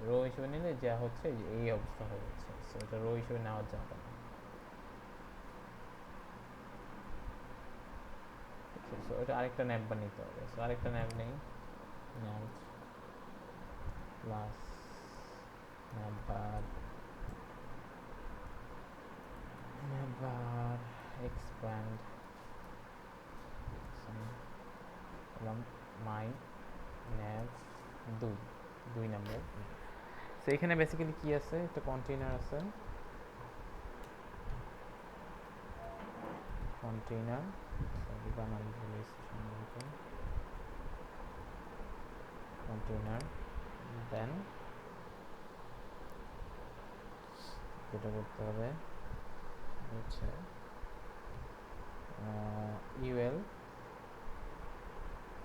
রো হিসেবে নিলে যা হচ্ছে যে এই অবস্থা হয়ে যাচ্ছে, সো এটা রো হিসেবে নেওয়া যাবে না। সো এটা আরেকটা ন্যাপবার নিতে হবে। সো আরেকটা ন্যাপ নেই, ন্যাপ প্লাস ন্যাপবার এক্সপ্যান্ড মাই ন্যাপ দুই নাম্বার। সো এখানে বেসিক্যালি কি আছে, একটা কন্টেইনার আছে, কন্টেইনার বানান ভুলেছি সম্ভবত, কন্টেইনার। দেন যেটা করতে হবে হচ্ছে ইউএল,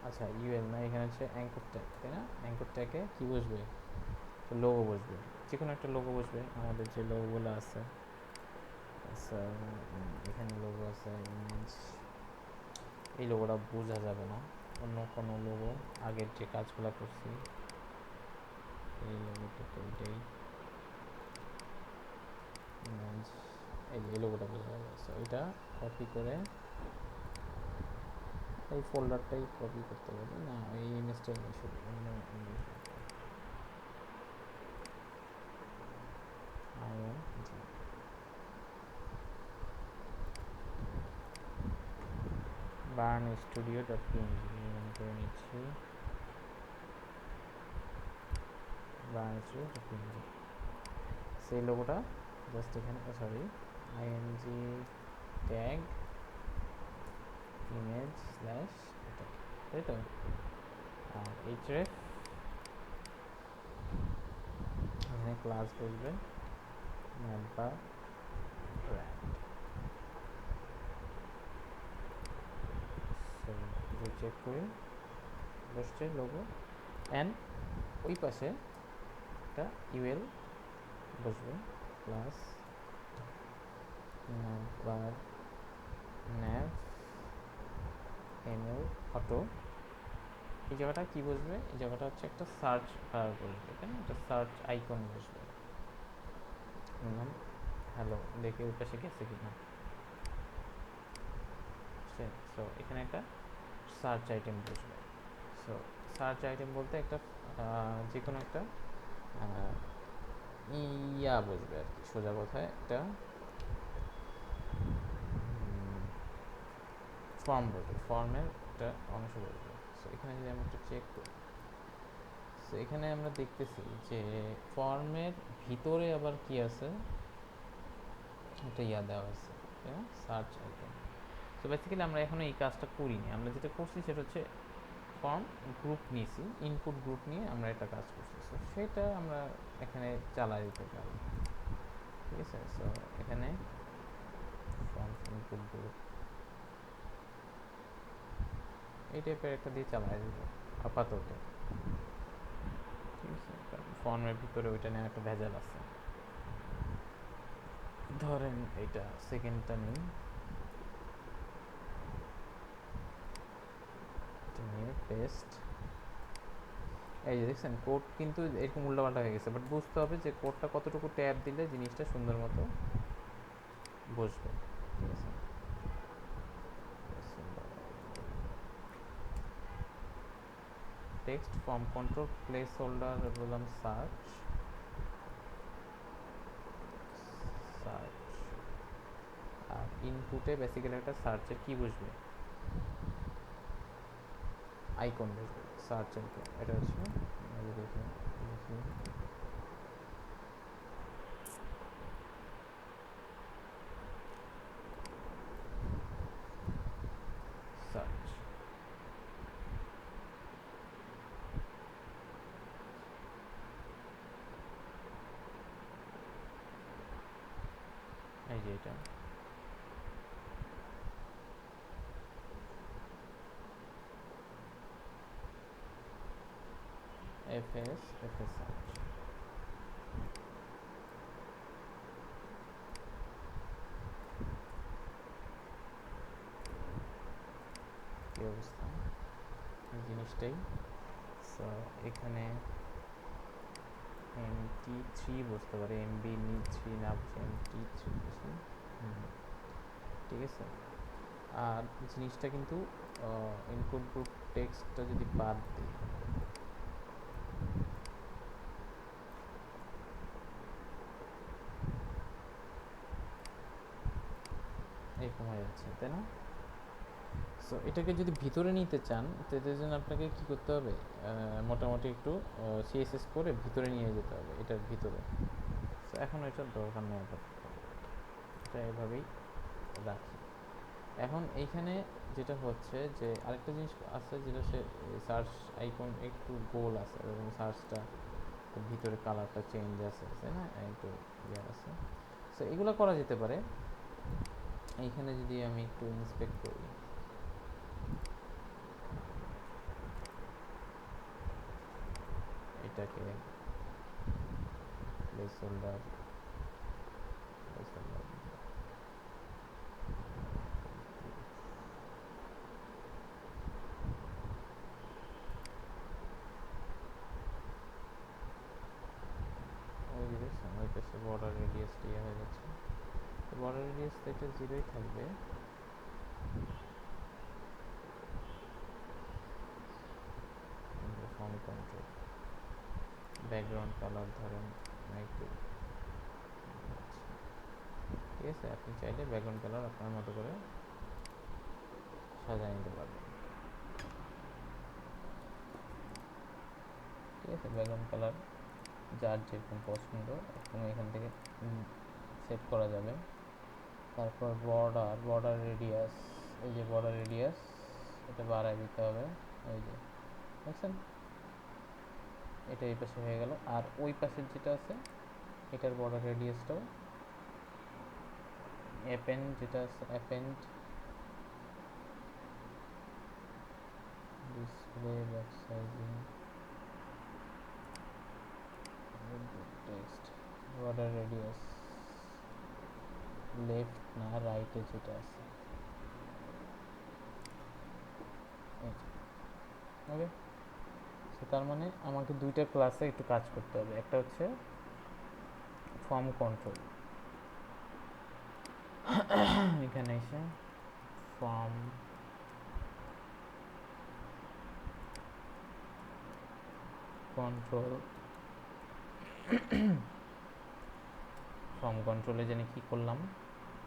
আচ্ছা ইউএল না, এখানে হচ্ছে অ্যাঙ্কর ট্যাগ, তাই না? অ্যাঙ্কর ট্যাগে কি বসবে, লোগো বসবে, যে কোনো একটা লোগো বসবে। আমাদের যে লোগোগুলো আছে, এখানে লোগো আছে, এই লোগোটা বোঝা যাবে না, অন্য কোনো লোগো আগের যে কাজগুলো করছি এই লোগোটা তো এটাই, এই লোগোটা বোঝা যাবে। সো এটা কপি করে এই ফোল্ডারটাই কপি করতে পারি না, এই ইমেজটাই নেই, শুধু অন্য image burn studio dot PNG মনে করে নিচ্ছি, বার্ন স্টুডিও ডট পিএনজি। সেই লোগোটা জাস্ট এখানে, sorry ING tag image slash এটা, তাই তো? আর এইচরেফ এখানে ক্লাস বসবে ন্যাপবার র্যান্ড। সো চেক করি বসছে লোগো, অ্যান্ড ওই পাশে একটা ইউএল বসবে প্লাস ন্যাপবার ন্যাপ এমএল অটো। এই জায়গাটা কি বসবে, এই জায়গাটা হচ্ছে একটা সার্চ বার বসবে, তাই না? একটা সার্চ আইকন বসবে, হ্যালো, দেখে ওই পাশে গেছে কিনা। সো এখানে একটা সার্চ আইটেম বসবে। সো সার্চ আইটেম বলতে একটা যে কোনো একটা ইয়া বসবে আর কি, সোজা কথায় একটা ফর্ম বসবে, ফর্মের একটা অংশ বসবে। সো এখানে যদি আমরা একটু চেক করি, সো এখানে আমরা দেখতেছি যে ফর্মের ভিতরে আবার কি আছে, একটা ইয়া দেওয়া আছে, তাই না? Search item. সো বেসিক্যালি আমরা এখনো এই কাজটা করিনি, আমরা যেটা করছি সেটা হচ্ছে ফর্ম গ্রুপ নিয়েছি, ইনপুট গ্রুপ নিয়ে আমরা একটা কাজ করছি। সো সেটা আমরা এখানে চালাই দিতে পারি, ঠিক আছে? সো এখানে ফর্ম ইনপুট গ্রুপ এই টাইপের একটা দিয়ে চালাই দিব আপাতত, ঠিক আছে? কারণ ফর্মের ভিতরে ওইটা নিয়ে একটা ভেজাল আছে। ধরেন এইটা সেকেন্ডটা নেই, নিয়ে পেস্ট, এই যে দেখছেন কোড কিন্তু এরকম উল্টাপাল্টা হয়ে গেছে, বাট বুঝতে হবে যে কোডটা কতটুকু ট্যাব দিলে জিনিসটা সুন্দর মতো বসবে, ঠিক আছে? Text form control place holder বললাম সার্চ, আর ইনপুটে বেসিক্যালি একটা সার্চের কি বসবে, আইকন বসবে, সার্চ আইকন। এটা হচ্ছে দেখি সার্চ, এই যে এটা fs search কি অবস্থা এই জিনিসটাই। সো এখানে MT3 বসতে পারে, MB3 না বসে MT3 বসে। ঠিক আছে, আর জিনিসটা কিন্তু ইনপুট গ্রুপ টেক্সটটা যদি বাদ দিই, এরকম হয়ে যাচ্ছে, তাই না? সো এটাকে যদি ভিতরে নিতে চান তো এটার জন্য আপনাকে কী করতে হবে, মোটামুটি একটু CSS করে ভিতরে নিয়ে যেতে হবে, এটার ভিতরে। সো এখন এটার দরকার নেই, এটা এভাবেই রাখি। এখন এইখানে যেটা হচ্ছে যে আরেকটা জিনিস আছে, যেটা সে সার্চ আইকন একটু গোল আছে এবং সার্চটা ভিতরে কালারটা চেঞ্জ আছে, তাই না, একটু ইয়ে আছে। সো এগুলো করা যেতে পারে। এইখানে যদি আমি একটু ইন্সপেক্ট করি, এটাকে প্লেসহোল্ডার ওই পাশে বর্ডার রেডিয়াস দিয়ে হয়ে যাচ্ছে। তো বর্ডার রেডিয়াস তো এটা 0ই থাকবে। ফর্ম কন্ট্রোল, ব্যাকগ্রাউন্ড কালার ধরেন একটু, ঠিক আছে। আপনি চাইলে ব্যাকগ্রাউন্ড কালার আপনার মতো করে সাজিয়ে নিতে পারবেন, ঠিক আছে। ব্যাকগ্রাউন্ড কালার যার যেরকম পছন্দ এবং এখান থেকে সেট করা যাবে। তারপর বর্ডার রেডিয়াস, এই যে বর্ডার রেডিয়াস এটা বাড়ায় দিতে হবে, এই যে দেখছেন এটা এই পাশে হয়ে গেল। আর ওই পাশের যেটা আছে এটার বর্ডার রেডিয়াসটাও অ্যাপেন্ড, যেটা আছে append display box sizing text, border radius left না রাইটে যেটা আছে, ওকে। সো তার মানে আমাকে দুইটা ক্লাসে একটু কাজ করতে হবে। একটা হচ্ছে ফর্ম কন্ট্রোল, এখানে এসে ফর্ম কন্ট্রোল, ফর্ম কন্ট্রোলে জানি কি করলাম,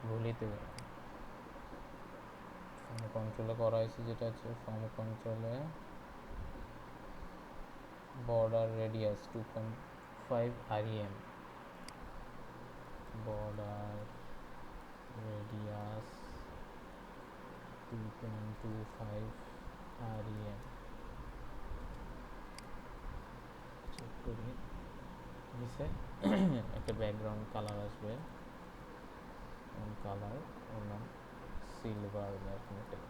ভুলিতে গেলাম। ফর্ম কন্ট্রোলে করা হয়েছে যেটা হচ্ছে ফর্ম কন্ট্রোলে border radius 2.5 rem, border radius 2.25 rem, check করি নিচে একটা ব্যাকগ্রাউন্ড কালার আসবে, কালার ওর নাম সিলভার ম্যাগনেটিক,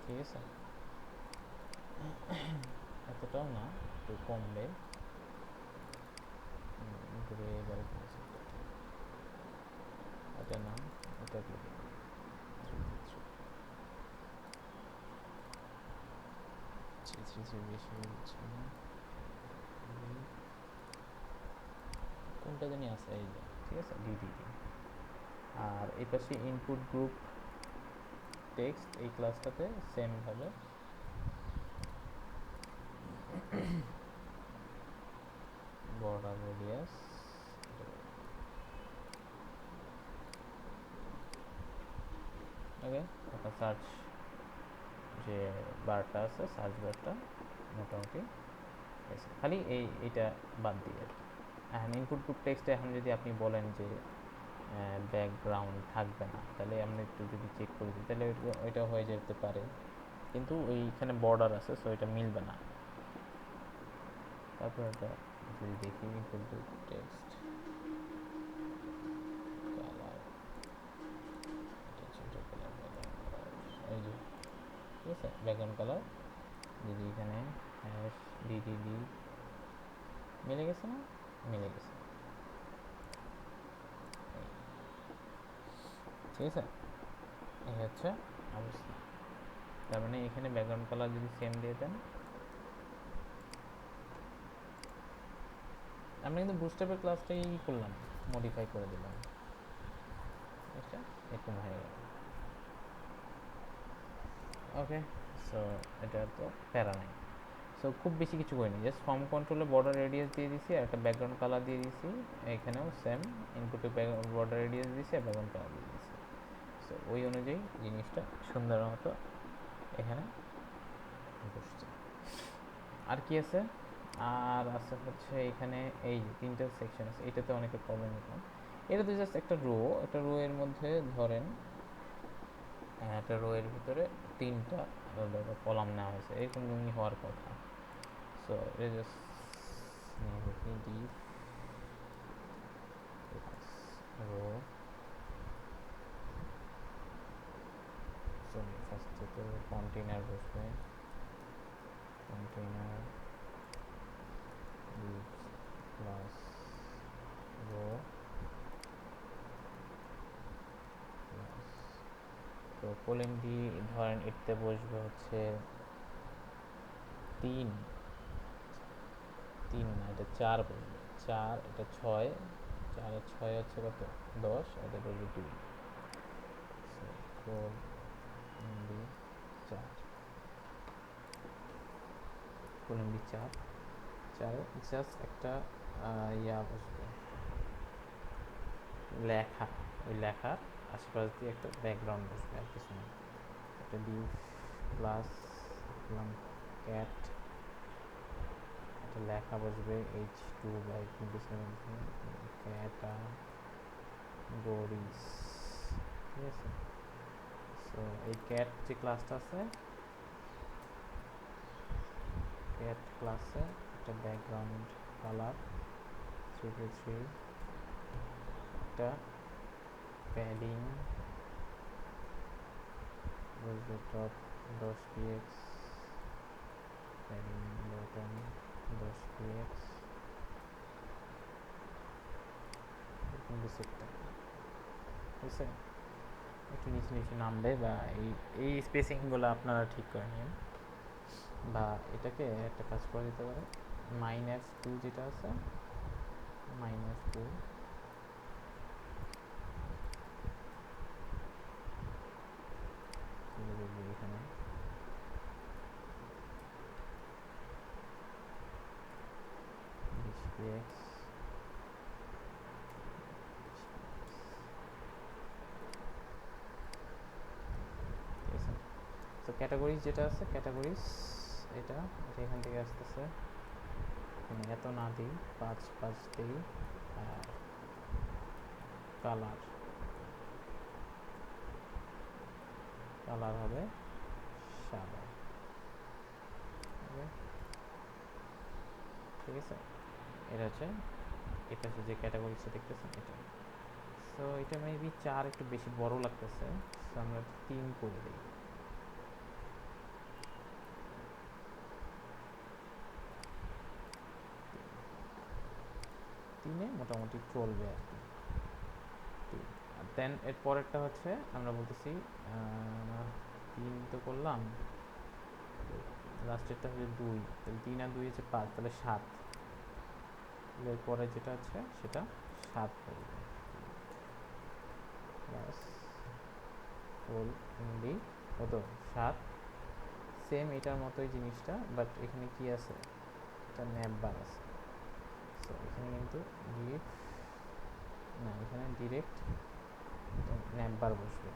ঠিক আছে। এতটাও না, একটু কমবে, গ্রে এটা নাম, এটা বেশি হচ্ছে না, কোনটা জানি আছে, এই যে ঠিক আছে ডিডি। আর এই পাশে ইনপুট গ্রুপ টেক্সট এই ক্লাসটাতে সেম ভাবে বর্ডার রেডিয়াস, ওকে। আপনার সার্চ যে বারটা আছে, সার্চ বারটা মোটামুটি খালি এইটা বাদ দিয়ে আর কি। এখন ইনপুট গ্রুপ টেক্সটে এখন যদি আপনি বলেন যে ব্যাকগ্রাউন্ড থাকবে না, তাহলে আমরা একটু যদি চেক করে দিই তাহলে ওইটা হয়ে যেতে পারে, কিন্তু ওইখানে বর্ডার আছে, সো এটা মিলবে না। তারপর এটা যদি দেখি ইকুয়াল টু টেক্সট কালার, ছোট কালার এই যে ঠিক আছে ব্যাকগ্রাউন্ড কালার, যদি এখানে হ্যাশ ডিডিডি মিলে গেছে না, মিলে গেছে ঠিক আছে। এই হচ্ছে অবস্থা। তার মানে এখানে ব্যাকগ্রাউন্ড কালার যদি সেম দিয়ে দেন, আমরা কিন্তু বুটস্ট্র্যাপের ক্লাসটাই করলাম, মডিফাই করে দিলাম, এটা এরকম হয়ে গেল। ওকে, সো এটা তো প্যারা নাই। সো খুব বেশি কিছু করিনি, জাস্ট ফর্ম কন্ট্রোলে বর্ডার রেডিয়াস দিয়ে দিছি আর একটা ব্যাকগ্রাউন্ড কালার দিয়ে দিছি, এখানেও সেম ইনপুটে বর্ডার রেডিয়াস দিছি আর ব্যাকগ্রাউন্ড কালার দিয়ে দিছি। সো ওই অনুযায়ী জিনিসটা সুন্দর মতো এখানে বসছে। আর কি আছে, আর আছে হচ্ছে এখানে এই যে তিনটা সেকশন আছে, এটাতে অনেকের প্রবলেম হতো। এটা তো জাস্ট একটা রো, একটা রো এর মধ্যে ধরেন একটা রো এর ভিতরে তিনটা কলাম নেওয়া হয়েছে, এরকম হওয়ার কথা। সো এটা জাস্ট ডিপ রো, সরি ফার্স্টে তো কন্টেইনার বসবে, কন্টেইনার প্লাস রো প্লাস, তো কলাম ডি ধরেন এতে বসবে হচ্ছে 3 না এটা 4 বসবে, 4 এটা 6, 4 আর 6 হচ্ছে কত 10, এটা বসবে 2। Column D 4, column D 4 just একটা ইয়া বসবে লেখা, ওই লেখার আশেপাশ দিয়ে একটা ব্যাকগ্রাউন্ড বসবে আর কিছু না। একটা ডিভ প্লাস ক্যাট, একটা লেখা বসবে H2/27 ক্যাটাগরিজ, ঠিক আছে। সো এই ক্যাট যে ক্লাসটা আছে, ক্যাট ক্লাসে একটা ব্যাকগ্রাউন্ড কালার 3x3, একটা প্যাডিং বসবে top 10px, padding bottom 10px, এরকম কিছু একটা, ঠিক আছে। একটু নিচে নিচে নামবে বা এই স্পেসিংগুলো আপনারা ঠিক করে নিন, বা এটাকে একটা কাজ করে দিতে পারে -2 যেটা আছে, -2 এখানে px, তো ক্যাটাগরিজ যেটা আছে, ক্যাটাগরিজ এটা এখান থেকে আসতেছে, এত না দিই 5 দিই, আর কালার হবে সাদা, ঠিক আছে। এটা হচ্ছে যে ক্যাটাগরিজটা দেখতেছেন এটা। সো এটা মেবি 4 একটু বেশি বড় লাগতেছে, সো আমরা 3 করে দিই। মোটামুটি চলবে আর কি। দেন এর পরেরটা হচ্ছে আমরা বলতেছি 3 তো করলাম, লাস্টেরটা হচ্ছে 2, তাহলে 3 আর 2 হচ্ছে 5, তাহলে 7। এরপরে যেটা আছে সেটা 7 করবে প্লাস হোল ইন্ডি কত 7, সেম এটার মতোই জিনিসটা, বাট এখানে কি আছে, এটা ন্যাপ বার আছে। সো এখানে কিন্তু এখানে ডিরেক্ট ন্যাপ বার বসবে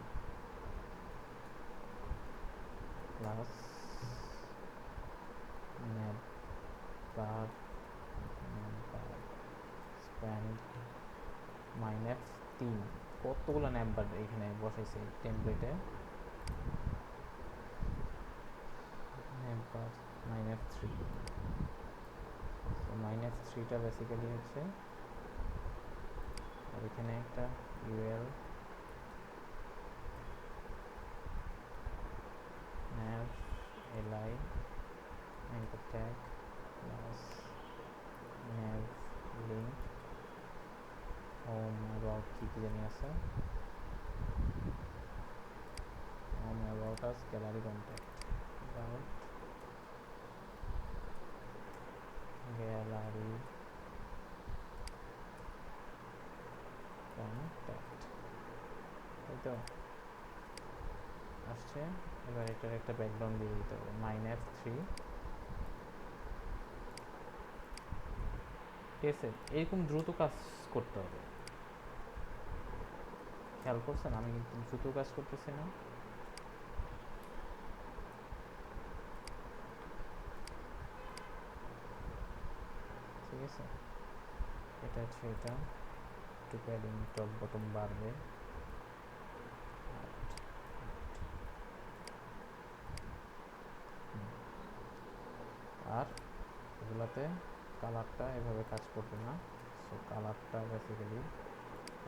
প্লাস ন্যাপ বার স্প্যান্ড -3, কতগুলো ন্যাপ বার এখানে বসাইছে টেমপ্লেটে, ন্যাপ বার -3, -3টা বেসিক্যালি হচ্ছে, আর এখানে একটা UL nav li anchor tag plus nav link home about কি জানি আছে, home about us gallery contact about gallery contact, তাই তো আসছে। এবার এটার একটা ব্যাকগ্রাউন্ড দিয়ে দিতে হবে -3, ঠিক আছে। এরকম দ্রুত কাজ করতে হবে, খেয়াল করছেন আমি কিন্তু দ্রুত কাজ করতেছি না। ঠিক আছে, এটা হচ্ছে এটা একটু প্যাডিং টপ বটম বাড়বে, আর এগুলাতে কালারটা এভাবে কাজ করবে না। সো কালারটা বেসিক্যালি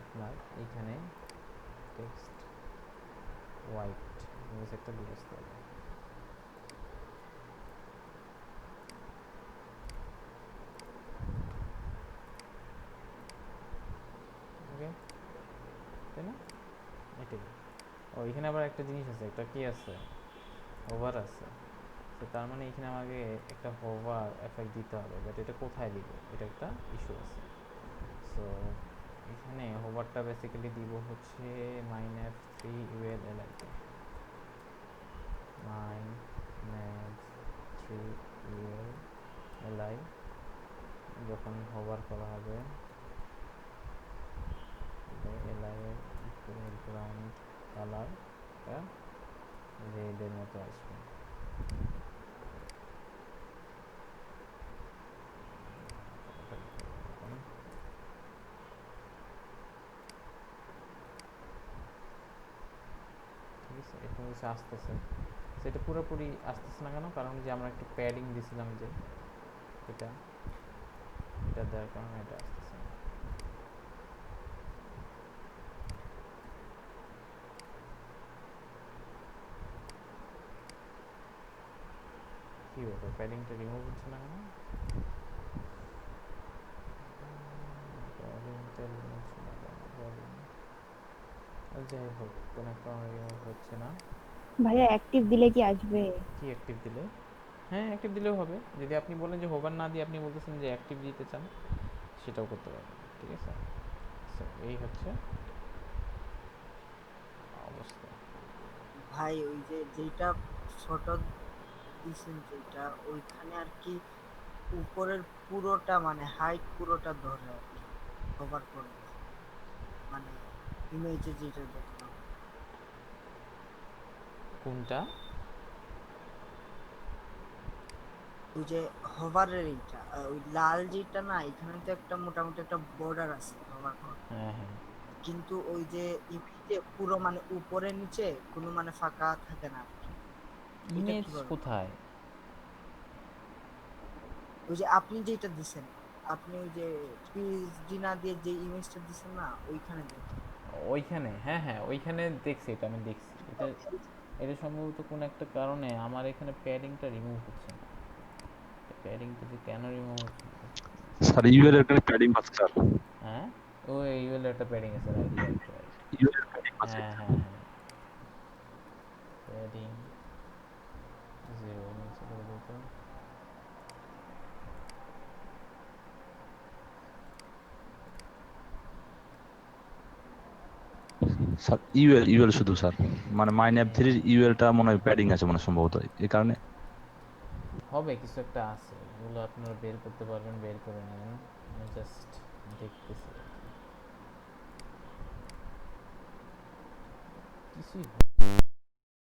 আপনার এইখানে টেক্সট হোয়াইট ইমেজ একটা দিয়ে আসতে হবে। ওকে, তাই না? এটাই। ও এখানে আবার একটা জিনিস আছে, একটা কি আছে, ওভার আছে। তো তার মানে এখানে আমাকে একটা হোভার এফেক্ট দিতে হবে, বাট এটা কোথায় দিব, এটা একটা ইস্যু আছে। সো এখানে হোভারটা বেসিক্যালি দিব হচ্ছে -3 UL li তে, -3 UL li যখন হোভার করা হবে li এর ব্যাকগ্রাউন্ড কালারটা রেডের মতো আসবে। ঠিক আছে, এরকম কিছু আসতেছে, সেটা পুরোপুরি আসতেছে না কেন, কারণ যে আমরা একটু প্যাডিং দিয়েছিলাম, যে এটা দেওয়ার কারণে এটা আসতেছে না। কি ব্যাপার, প্যাডিংটা রিমুভ হচ্ছে না কেন? যাই হোক, কোনো কারণে রিমুভ হচ্ছে না। ভাইয়া অ্যাক্টিভ দিলে কি আসবে? কি অ্যাক্টিভ দিলে? হ্যাঁ, অ্যাক্টিভ দিলেও হবে। যদি আপনি বলেন যে হোভার না দিয়ে আপনি বলতেছেন যে অ্যাক্টিভ দিতে চান, সেটাও করতে পারবেন। ঠিক আছে, সো এই হচ্ছে অবস্থা। ভাই ওই যে যেটা ফটো দিছেন, যেটা ওইখানে আর কি উপরের পুরোটা মানে হাইট পুরোটা ধরে আর কি কভার করে, মানে ইমেজে যেটা দেখলাম। কোনটা? ওই যে হোভারের এইটা ওই লাল যেটা না, এখানে তো একটা মোটামুটি একটা বর্ডার আছে হোভার করার। হ্যাঁ হ্যাঁ, কিন্তু ওই যে ইমেজে পুরো মানে উপরে নিচে কোনো মানে ফাঁকা থাকে না আর কি। এটা ইমেজ কিভাবে? কোথায়? ওই যে আপনি যেটা দিছেন, আপনি ওই যে পিএইচডি না দিয়ে যে ইমেজটা দিছেন না, ওইখানে দেখেন। ওইখানে? হ্যাঁ হ্যাঁ, ওইখানে দেখছি, এটা আমি দেখছি। এটা এটা সম্ভবত কোনো একটা কারণে আমার এখানে প্যাডিংটা রিমুভ হচ্ছে না। প্যাডিংটা যে কেন রিমুভ হচ্ছে না? স্যার ইউএল এর প্যাডিং আছে স্যার, হ্যাঁ, ওই ইউএল একটা প্যাডিং আছে, রাইট রাইট রাইট। ইউএল এর প্যাডিং আছে। হ্যাঁ হ্যাঁ হ্যাঁ, প্যাডিং 0 নিচে করে দিত। স্যার ইউএল শুধু স্যার, মানে -3 ইউএলটা মনে হয় প্যাডিং আছে মনে হয় সম্ভবত, এই কারণে হবে কিছু একটা আছে, ওগুলো আপনারা বের করতে পারবেন, বের করে নেবেন। আমি জাস্ট দেখতেছি কিছুই